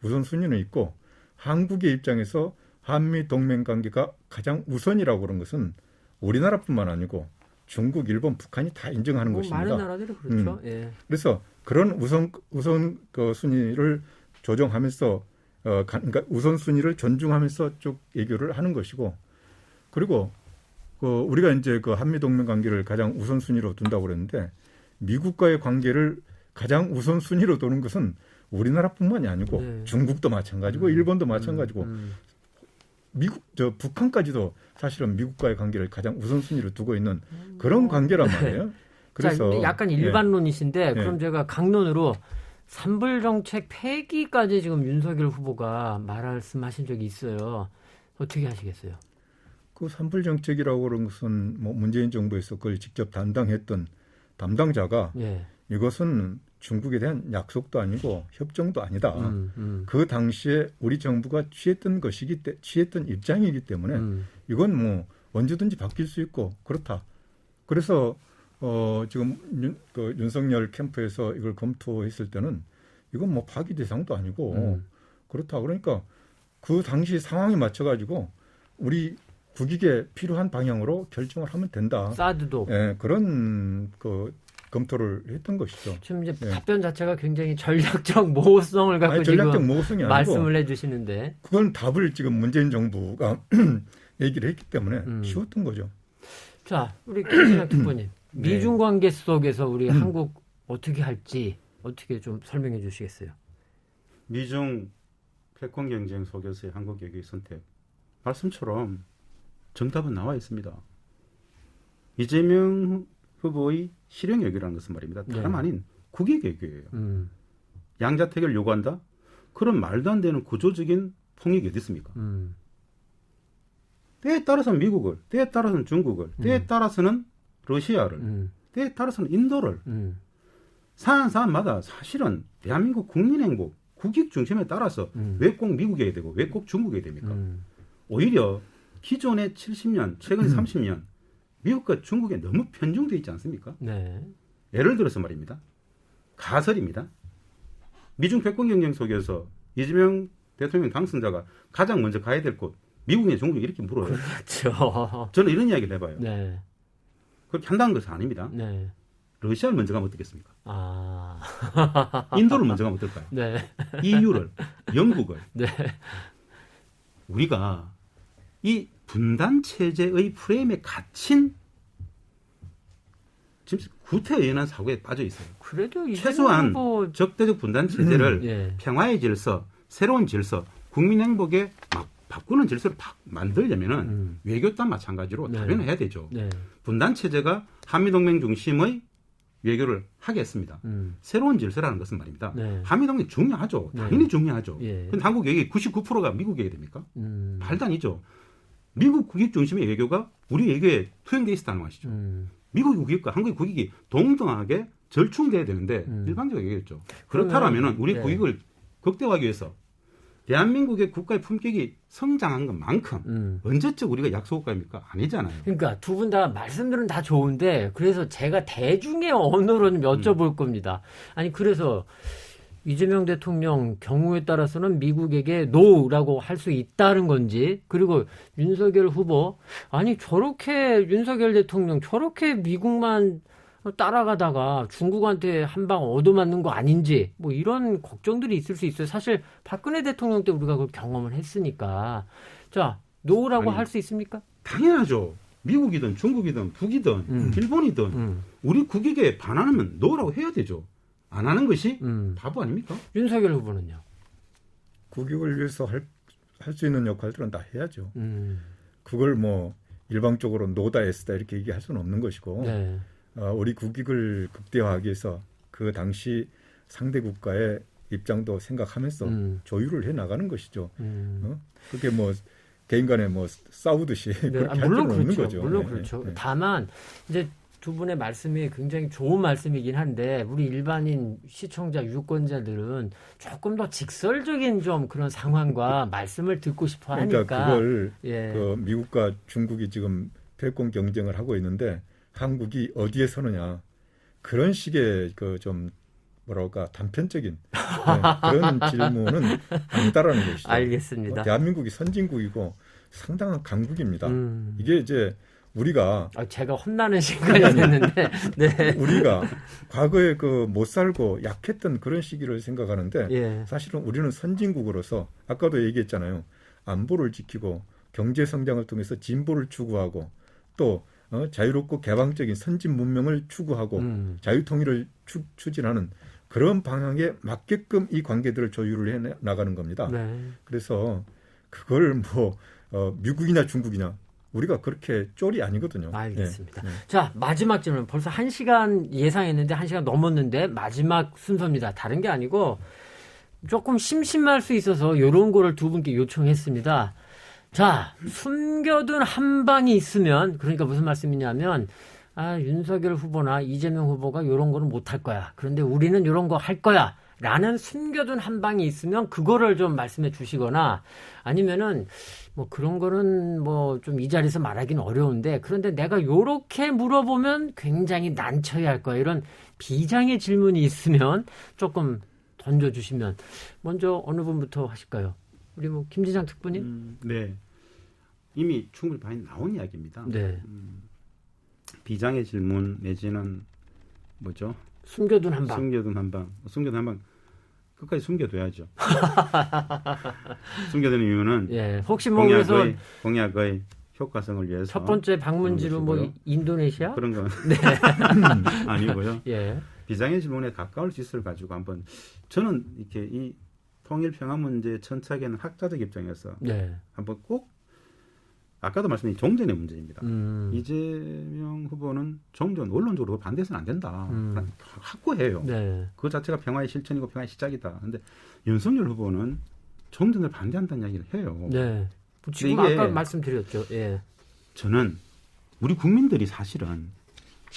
우선순위는 있고 한국의 입장에서 한미 동맹 관계가 가장 우선이라고 그런 것은 우리나라뿐만 아니고 중국, 일본, 북한이 다 인정하는 것입니다. 많은 나라들이 그렇죠. 예. 그래서 그런 우선 그 순위를 조정하면서 그러니까 우선 순위를 존중하면서 쭉 외교를 하는 것이고, 그리고 우리가 이제 그 한미 동맹 관계를 가장 우선 순위로 둔다고 그랬는데 미국과의 관계를 가장 우선 순위로 두는 것은 우리나라뿐만이 아니고 네. 중국도 마찬가지고 일본도 마찬가지고 북한까지도 사실은 미국과의 관계를 가장 우선순위로 두고 있는 그런 관계란 말이에요. 그래서 자, 약간 일반론이신데 그럼 제가 강론으로 산불 정책 폐기까지 지금 윤석열 후보가 말씀하신 적이 있어요. 어떻게 하시겠어요? 그 산불 정책이라고 그런 것은 뭐 문재인 정부에서 그걸 직접 담당했던 담당자가 이것은 중국에 대한 약속도 아니고 협정도 아니다. 그 당시에 우리 정부가 취했던 입장이기 때문에 이건 뭐 언제든지 바뀔 수 있고 그렇다. 그래서 지금 윤석열 캠프에서 이걸 검토했을 때는 이건 뭐 파기 대상도 아니고 그렇다. 그러니까 그 당시 상황에 맞춰가지고 우리 국익에 필요한 방향으로 결정을 하면 된다. 사드도. 그런 검토를 했던 것이죠. 지금 이제 답변 자체가 굉장히 전략적 모호성을 갖고 전략적 지금 모호성이 아니고 말씀을 해주시는데. 그건 답을 지금 문재인 정부가 얘기를 했기 때문에 쉬웠던 거죠. 자, 우리 김진학 특보님. 미중 관계 속에서 우리 한국 어떻게 할지 어떻게 좀 설명해 주시겠어요? 미중 패권 경쟁 속에서의 한국 외교의 선택. 말씀처럼 정답은 나와 있습니다. 이재명 후보의 실행 외교라는 것은 말입니다. 다름 아닌 국익 외교예요. 양자택일 요구한다? 그런 말도 안 되는 구조적인 폭력이 어디 있습니까? 때에 따라서는 미국을, 때에 따라서는 중국을, 때에 따라서는 러시아를, 때에 따라서는 인도를 사안마다 사실은 대한민국 국민 행복, 국익 중심에 따라서 왜 꼭 미국에 되고 왜 꼭 중국에 됩니까? 오히려 기존의 70년, 최근 30년 미국과 중국에 너무 편중되어 있지 않습니까? 네. 예를 들어서 말입니다. 가설입니다. 미중 패권 경쟁 속에서 이재명 대통령 당선자가 가장 먼저 가야 될 곳, 미국에 중국에 이렇게 물어요. 그렇죠. 저는 이런 이야기를 해봐요. 네. 그렇게 한다는 것은 아닙니다. 네. 러시아를 먼저 가면 어떻겠습니까? 아. 인도를 먼저 가면 어떨까요? 네. EU를, 영국을. 네. 우리가 이 분단 체제의 프레임에 갇힌 지금 구태의연한 사고에 빠져 있어요. 그래도 최소한 적대적 분단 체제를 평화의 질서, 새로운 질서, 국민 행복에 바꾸는 질서를 만들려면은 외교 또한 마찬가지로 다변을 해야 되죠. 분단 체제가 한미동맹 중심의 외교를 하겠습니다. 새로운 질서라는 것은 말입니다. 한미동맹 중요하죠. 당연히 중요하죠. 근데 한국 외교의 99%가 미국 외교 됩니까? 말도 아니죠. 미국 국익 중심의 외교가 우리 외교에 투영되어 있었다는 것이죠. 미국의 국익과 한국의 국익이 동등하게 절충돼야 되는데 일방적 외교였죠. 그렇다면 우리 국익을 극대화하기 위해서 대한민국의 국가의 품격이 성장한 것만큼 언제적 우리가 약소국가입니까? 아니잖아요. 그러니까 두 분 다 말씀들은 다 좋은데 그래서 제가 대중의 언어로 좀 여쭤볼 겁니다. 아니 그래서 이재명 대통령 경우에 따라서는 미국에게 노라고 할 수 있다는 건지, 그리고 윤석열 후보 아니 저렇게 윤석열 대통령 저렇게 미국만 따라가다가 중국한테 한 방 얻어맞는 거 아닌지 뭐 이런 걱정들이 있을 수 있어요. 사실 박근혜 대통령 때 우리가 그걸 경험을 했으니까. 자, 노라고 할 수 있습니까? 당연하죠. 미국이든 중국이든 북이든 일본이든 우리 국익에 반하면 노라고 해야 되죠. 안 하는 것이 바보 아닙니까? 윤석열 후보는요? 국익을 위해서 할 수 있는 역할들은 다 해야죠. 그걸 뭐 일방적으로 노다 에스다 이렇게 얘기할 수는 없는 것이고 우리 국익을 극대화하기 위해서 그 당시 상대 국가의 입장도 생각하면서 조율을 해 나가는 것이죠. 그게 뭐 개인 간에 뭐 싸우듯이 그렇게 할 필요는 없는 거죠. 물론 그렇죠. 다만 이제 두 분의 말씀이 굉장히 좋은 말씀이긴 한데 우리 일반인 시청자 유권자들은 조금 더 직설적인 좀 그런 상황과 말씀을 듣고 싶어 하니까 그러니까 그걸 그 미국과 중국이 지금 패권 경쟁을 하고 있는데 한국이 어디에 서느냐 그런 식의 그 좀 뭐랄까 단편적인 그런 질문은 아니다라는 것이죠. 알겠습니다. 대한민국이 선진국이고 상당한 강국입니다. 이게 이제 우리가 제가 혼나는 시간이 됐는데 네. 우리가 과거에 그 못 살고 약했던 그런 시기를 생각하는데 예. 사실은 우리는 선진국으로서 아까도 얘기했잖아요. 안보를 지키고 경제 성장을 통해서 진보를 추구하고 또 자유롭고 개방적인 선진 문명을 추구하고 자유통일을 추진하는 그런 방향에 맞게끔 이 관계들을 조율을 해 나가는 겁니다. 네. 그래서 그걸 뭐 미국이나 중국이나 우리가 그렇게 쫄이 아니거든요. 알겠습니다. 네. 자, 마지막 질문. 벌써 1시간 예상했는데 1시간 넘었는데 마지막 순서입니다. 다른 게 아니고 조금 심심할 수 있어서 이런 거를 두 분께 요청했습니다. 자, 숨겨둔 한 방이 있으면 그러니까 무슨 말씀이냐면 윤석열 후보나 이재명 후보가 이런 거는 못할 거야. 그런데 우리는 이런 거 할 거야. 라는 숨겨둔 한 방이 있으면 그거를 좀 말씀해 주시거나 아니면은 뭐 그런 거는 뭐 좀 이 자리에서 말하기는 어려운데 그런데 내가 요렇게 물어보면 굉장히 난처해 할 거야. 이런 비장의 질문이 있으면 조금 던져주시면 먼저 어느 분부터 하실까요? 우리 뭐 김지장 특보님? 네. 이미 충분히 많이 나온 이야기입니다. 네. 비장의 질문 내지는 뭐죠? 숨겨둔 한 방. 숨겨둔 한 방. 숨겨둔 한 방. 끝까지 숨겨둬야죠. 숨겨두는 이유는 예. 혹시 뭐 그래서 공약의 효과성을 위해서 첫 번째 방문지로 뭐 인도네시아? 그런 건 네. 아니고요. 예. 비장의 질문에 가까울 짓을 가지고 한번 저는 이렇게 이 통일 평화 문제에 천착하는 학자적 입장에서 네. 한번 꼭 아까도 말씀드린 종전의 문제입니다. 이재명 후보는 종전 원론적으로 반대해서는 안 된다. 확고해요. 네. 그 자체가 평화의 실천이고 평화의 시작이다. 그런데 윤석열 후보는 종전을 반대한다는 이야기를 해요. 네. 지금 이게 아까 말씀드렸죠. 예. 저는 우리 국민들이 사실은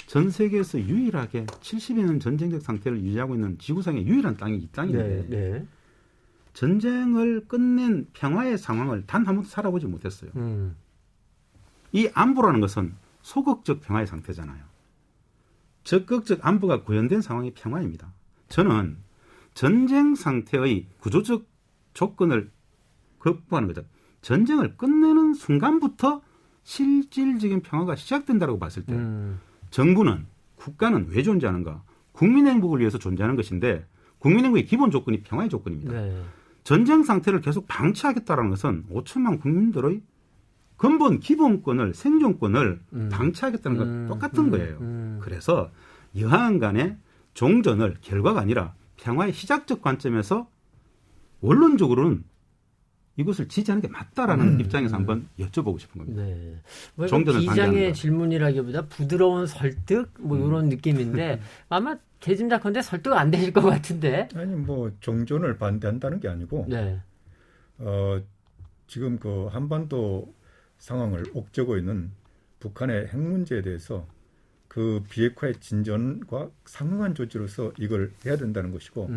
전 세계에서 유일하게 70여 년 전쟁적 상태를 유지하고 있는 지구상의 유일한 땅이 이 땅인데 네. 전쟁을 끝낸 평화의 상황을 단 한 번도 살아보지 못했어요. 이 안보라는 것은 소극적 평화의 상태잖아요. 적극적 안보가 구현된 상황이 평화입니다. 저는 전쟁 상태의 구조적 조건을 극복하는 거죠. 전쟁을 끝내는 순간부터 실질적인 평화가 시작된다고 봤을 때 정부는 국가는 왜 존재하는가? 국민 행복을 위해서 존재하는 것인데 국민 행복의 기본 조건이 평화의 조건입니다. 네. 전쟁 상태를 계속 방치하겠다는 것은 5천만 국민들의 근본 기본권을 생존권을 방치하겠다는 건 똑같은 거예요. 그래서 여하한 간에 종전을 결과가 아니라 평화의 시작적 관점에서 원론적으로는 이것을 지지하는 게 맞다라는 입장에서 한번 여쭤보고 싶은 겁니다. 네. 뭐 종전을 비장의 반대한다. 질문이라기보다 부드러운 설득 뭐 이런 느낌인데 아마 개짐작컨대 설득 안 되실 것 같은데. 아니 뭐 종전을 반대한다는 게 아니고 네. 지금 그 한반도 상황을 옥죄고 있는 북한의 핵 문제에 대해서 그 비핵화의 진전과 상응한 조치로서 이걸 해야 된다는 것이고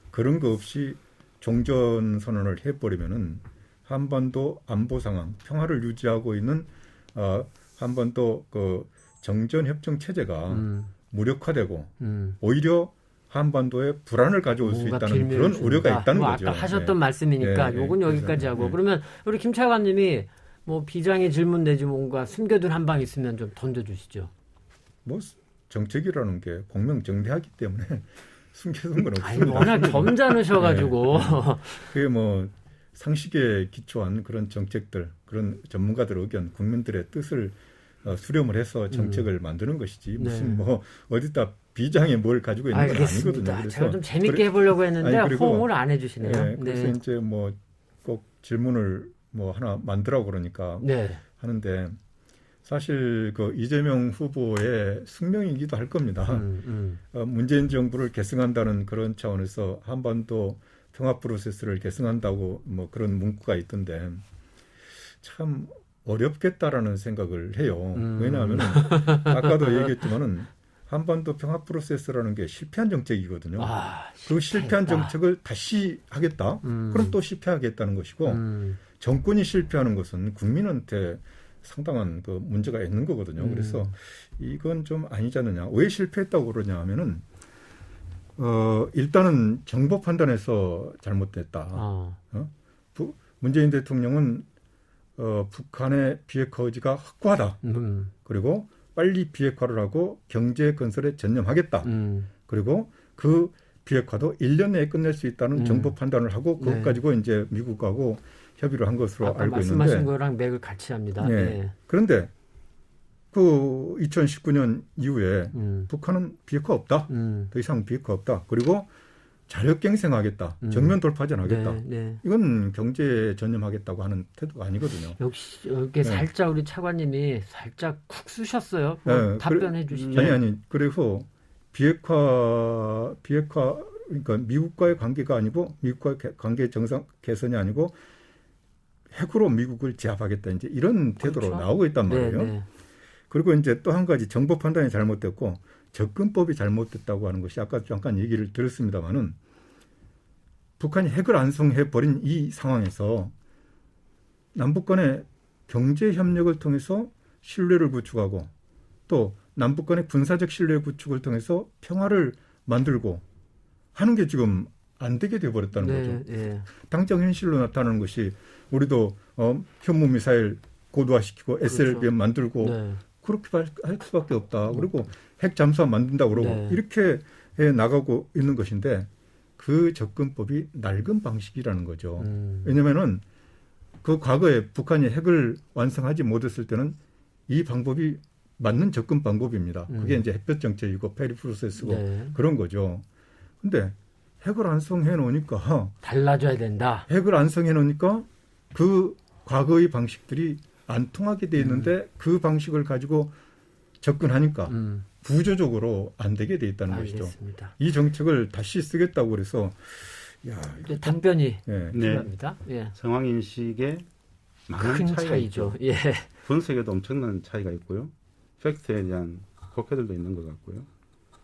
그런 거 없이 종전 선언을 해버리면은 한반도 안보 상황 평화를 유지하고 있는 한반도 그 정전 협정 체제가 무력화되고 오히려 한반도에 불안을 가져올 수 있다는 그런 우려가 있다는 거죠. 아까 하셨던 말씀이니까 요건 여기까지 하고 그러면 우리 김차관님이 뭐 비장의 질문 내지 뭔가 숨겨둔 한 방 있으면 좀 던져주시죠. 뭐 정책이라는 게 공명정대하기 때문에 숨겨둔 건 아니, 없습니다. 워낙 점잖으셔가지고. 그게 뭐 상식에 기초한 그런 정책들, 그런 전문가들 의견, 국민들의 뜻을 수렴을 해서 정책을 만드는 것이지 무슨 뭐 어디다 비장에 뭘 가지고 있는 건 아니거든요. 그래서 제가 좀 재밌게 해보려고 했는데 호응을 안 해주시네요. 네, 그래서 이제 뭐 꼭 질문을 뭐 하나 만들라고 그러니까 하는데 사실 그 이재명 후보의 숙명이기도 할 겁니다. 문재인 정부를 계승한다는 그런 차원에서 한반도 평화 프로세스를 계승한다고 뭐 그런 문구가 있던데 참 어렵겠다라는 생각을 해요. 왜냐하면 아까도 얘기했지만은 한반도 평화 프로세스라는 게 실패한 정책이거든요. 그 실패한 정책을 다시 하겠다? 그럼 또 실패하겠다는 것이고 정권이 실패하는 것은 국민한테 상당한 그 문제가 있는 거거든요. 그래서 이건 좀 아니지 않느냐. 왜 실패했다고 그러냐 하면은 일단은 정보 판단에서 잘못됐다. 문재인 대통령은 북한의 비핵화 의지가 확고하다. 그리고 빨리 비핵화를 하고 경제 건설에 전념하겠다. 그리고 그 비핵화도 1년 내에 끝낼 수 있다는 정보 판단을 하고 그것 네. 가지고 이제 미국하고 협의를 한 것으로 아까 알고 있는데. 말씀하신 거랑 맥을 같이 합니다. 네. 네. 그런데 그 2019년 이후에 북한은 비핵화 없다. 더 이상 비핵화 없다. 그리고 자력갱생하겠다. 정면 돌파전하겠다. 네, 네. 이건 경제에 전념하겠다고 하는 태도가 아니거든요. 역시 이렇게 살짝 우리 차관님이 살짝 쿡 쑤셨어요. 네, 답변해 주시죠. 아니. 그래서 비핵화 그러니까 미국과의 관계가 아니고 미국과의 관계 정상 개선이 아니고 핵으로 미국을 제압하겠다. 이제 이런 태도로 그렇죠. 나오고 있단 말이에요. 네. 그리고 이제 또 한 가지 정보 판단이 잘못됐고 접근법이 잘못됐다고 하는 것이 아까 잠깐 얘기를 들었습니다마는 북한이 핵을 완성해 버린 이 상황에서 남북 간의 경제 협력을 통해서 신뢰를 구축하고 또 남북 간의 군사적 신뢰 구축을 통해서 평화를 만들고 하는 게 지금 안 되게 돼 버렸다는 거죠. 네. 당장 현실로 나타나는 것이 우리도 현무 미사일 고도화시키고 SLBM 만들고 네. 그렇게 할 수밖에 없다. 그리고 핵 잠수함 만든다고 그러고 네. 이렇게 해 나가고 있는 것인데 그 접근법이 낡은 방식이라는 거죠. 왜냐하면은 그 과거에 북한이 핵을 완성하지 못했을 때는 이 방법이 맞는 접근 방법입니다. 그게 이제 햇볕 정책이고 페리 프로세스고 네. 그런 거죠. 근데 핵을 완성해 놓으니까 달라져야 된다. 핵을 완성해 놓으니까 그 과거의 방식들이 안 통하게 돼 있는데 그 방식을 가지고 접근하니까 구조적으로 안 되게 돼 있다는 알겠습니다. 것이죠. 이 정책을 다시 쓰겠다고 그래서 이제 답변이 네. 필요합니다. 예. 상황 인식에 많은 큰 차이가 차이죠. 있죠. 예. 분석에도 엄청난 차이가 있고요. 팩트에 대한 독해들도 있는 것 같고요.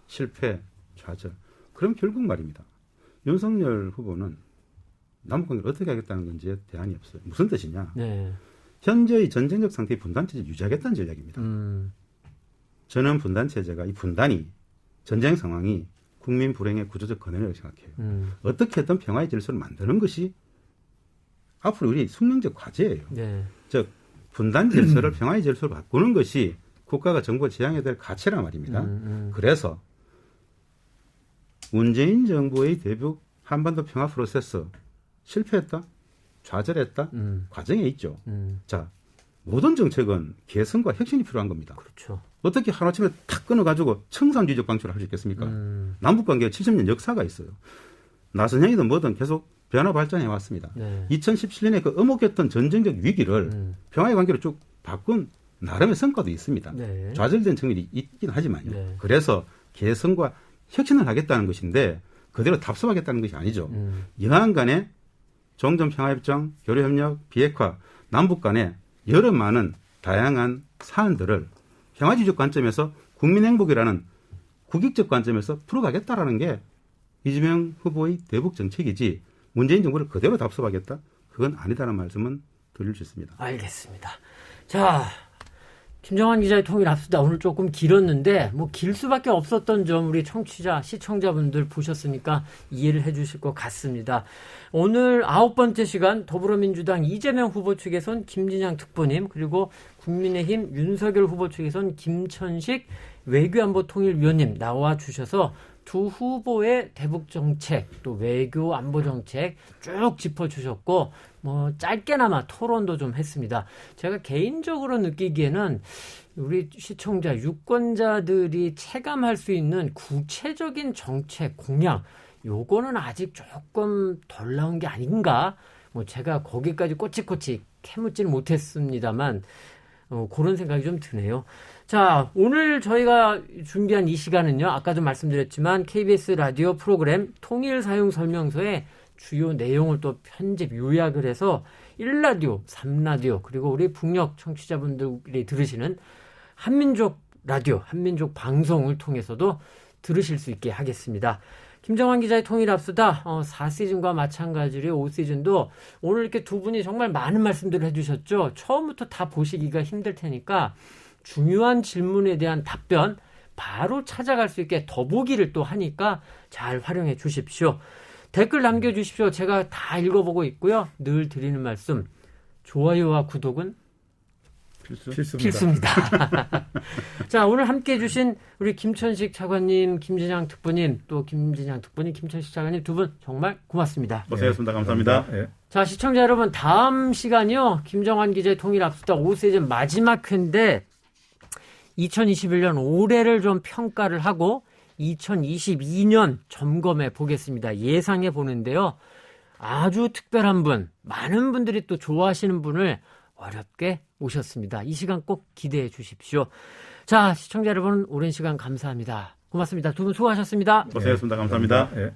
실패, 좌절. 그럼 결국 말입니다. 윤석열 후보는 남북관계를 어떻게 하겠다는 건지에 대안이 없어요. 무슨 뜻이냐. 네. 현재의 전쟁적 상태의 분단체제를 유지하겠다는 전략입니다. 저는 분단체제가 이 분단이 전쟁 상황이 국민 불행의 구조적 근원이라고 생각해요. 어떻게 했든 평화의 질서를 만드는 것이 앞으로 우리 숙명적 과제예요. 네. 즉 분단 질서를 평화의 질서로 바꾸는 것이 국가가 정부가 지향해야 될 가치란 말입니다. 그래서 문재인 정부의 대북 한반도 평화 프로세스 실패했다? 좌절했다? 과정에 있죠. 자, 모든 정책은 개선과 혁신이 필요한 겁니다. 그렇죠. 어떻게 하루아침에 탁 끊어가지고 청산주의적 방식을 할 수 있겠습니까? 남북관계가 70년 역사가 있어요. 나선형이든 뭐든 계속 변화 발전해 왔습니다. 네. 2017년에 그 엄혹했던 전쟁적 위기를 평화의 관계로 쭉 바꾼 나름의 성과도 있습니다. 네. 좌절된 측면이 있긴 하지만요. 네. 그래서 개선과 혁신을 하겠다는 것인데 그대로 답습하겠다는 것이 아니죠. 여한 간에 종전평화협정, 교류협력, 비핵화, 남북 간에 여러 많은 다양한 사안들을 평화주의적 관점에서 국민행복이라는 국익적 관점에서 풀어가겠다라는 게 이재명 후보의 대북 정책이지 문재인 정부를 그대로 답습하겠다? 그건 아니다라는 말씀은 드릴 수 있습니다. 알겠습니다. 자, 김정환 기자의 통일합시다. 오늘 조금 길었는데 뭐 길 수밖에 없었던 점 우리 청취자, 시청자분들 보셨으니까 이해를 해 주실 것 같습니다. 오늘 9번째 시간 더불어민주당 이재명 후보 측에선 김진양 특보님 그리고 국민의힘 윤석열 후보 측에선 김천식 외교안보통일위원님 나와 주셔서 두 후보의 대북 정책 또 외교 안보 정책 쭉 짚어주셨고 뭐 짧게나마 토론도 좀 했습니다. 제가 개인적으로 느끼기에는 우리 시청자 유권자들이 체감할 수 있는 구체적인 정책 공약 요거는 아직 조금 덜 나온 게 아닌가. 뭐 제가 거기까지 꼬치꼬치 캐묻지는 못했습니다만 그런 생각이 좀 드네요. 자, 오늘 저희가 준비한 이 시간은요. 아까도 말씀드렸지만 KBS 라디오 프로그램 통일사용설명서에 주요 내용을 또 편집 요약을 해서 1라디오, 3라디오 그리고 우리 북녘 청취자분들이 들으시는 한민족 라디오, 한민족 방송을 통해서도 들으실 수 있게 하겠습니다. 김정환 기자의 통일 앞서다 4시즌과 마찬가지로 5시즌도 오늘 이렇게 두 분이 정말 많은 말씀들을 해주셨죠. 처음부터 다 보시기가 힘들 테니까 중요한 질문에 대한 답변 바로 찾아갈 수 있게 더보기를 또 하니까 잘 활용해 주십시오. 댓글 남겨주십시오. 제가 다 읽어보고 있고요. 늘 드리는 말씀, 좋아요와 구독은 필수입니다. 자, 오늘 함께 해주신 우리 김천식 차관님, 김진양 특보님, 또 김진양 특보님, 김천식 차관님 두 분 정말 고맙습니다. 고생하셨습니다. 감사합니다. 예. 자, 시청자 여러분, 다음 시간이요. 김정환 기자의 통일 앞서다 5시즌 마지막 회인데 2021년 올해를 좀 평가를 하고 2022년 점검해 보겠습니다. 예상해 보는데요. 아주 특별한 분, 많은 분들이 또 좋아하시는 분을 어렵게 모셨습니다. 이 시간 꼭 기대해 주십시오. 자, 시청자 여러분, 오랜 시간 감사합니다. 고맙습니다. 두 분 수고하셨습니다. 고생하셨습니다. 감사합니다. 예.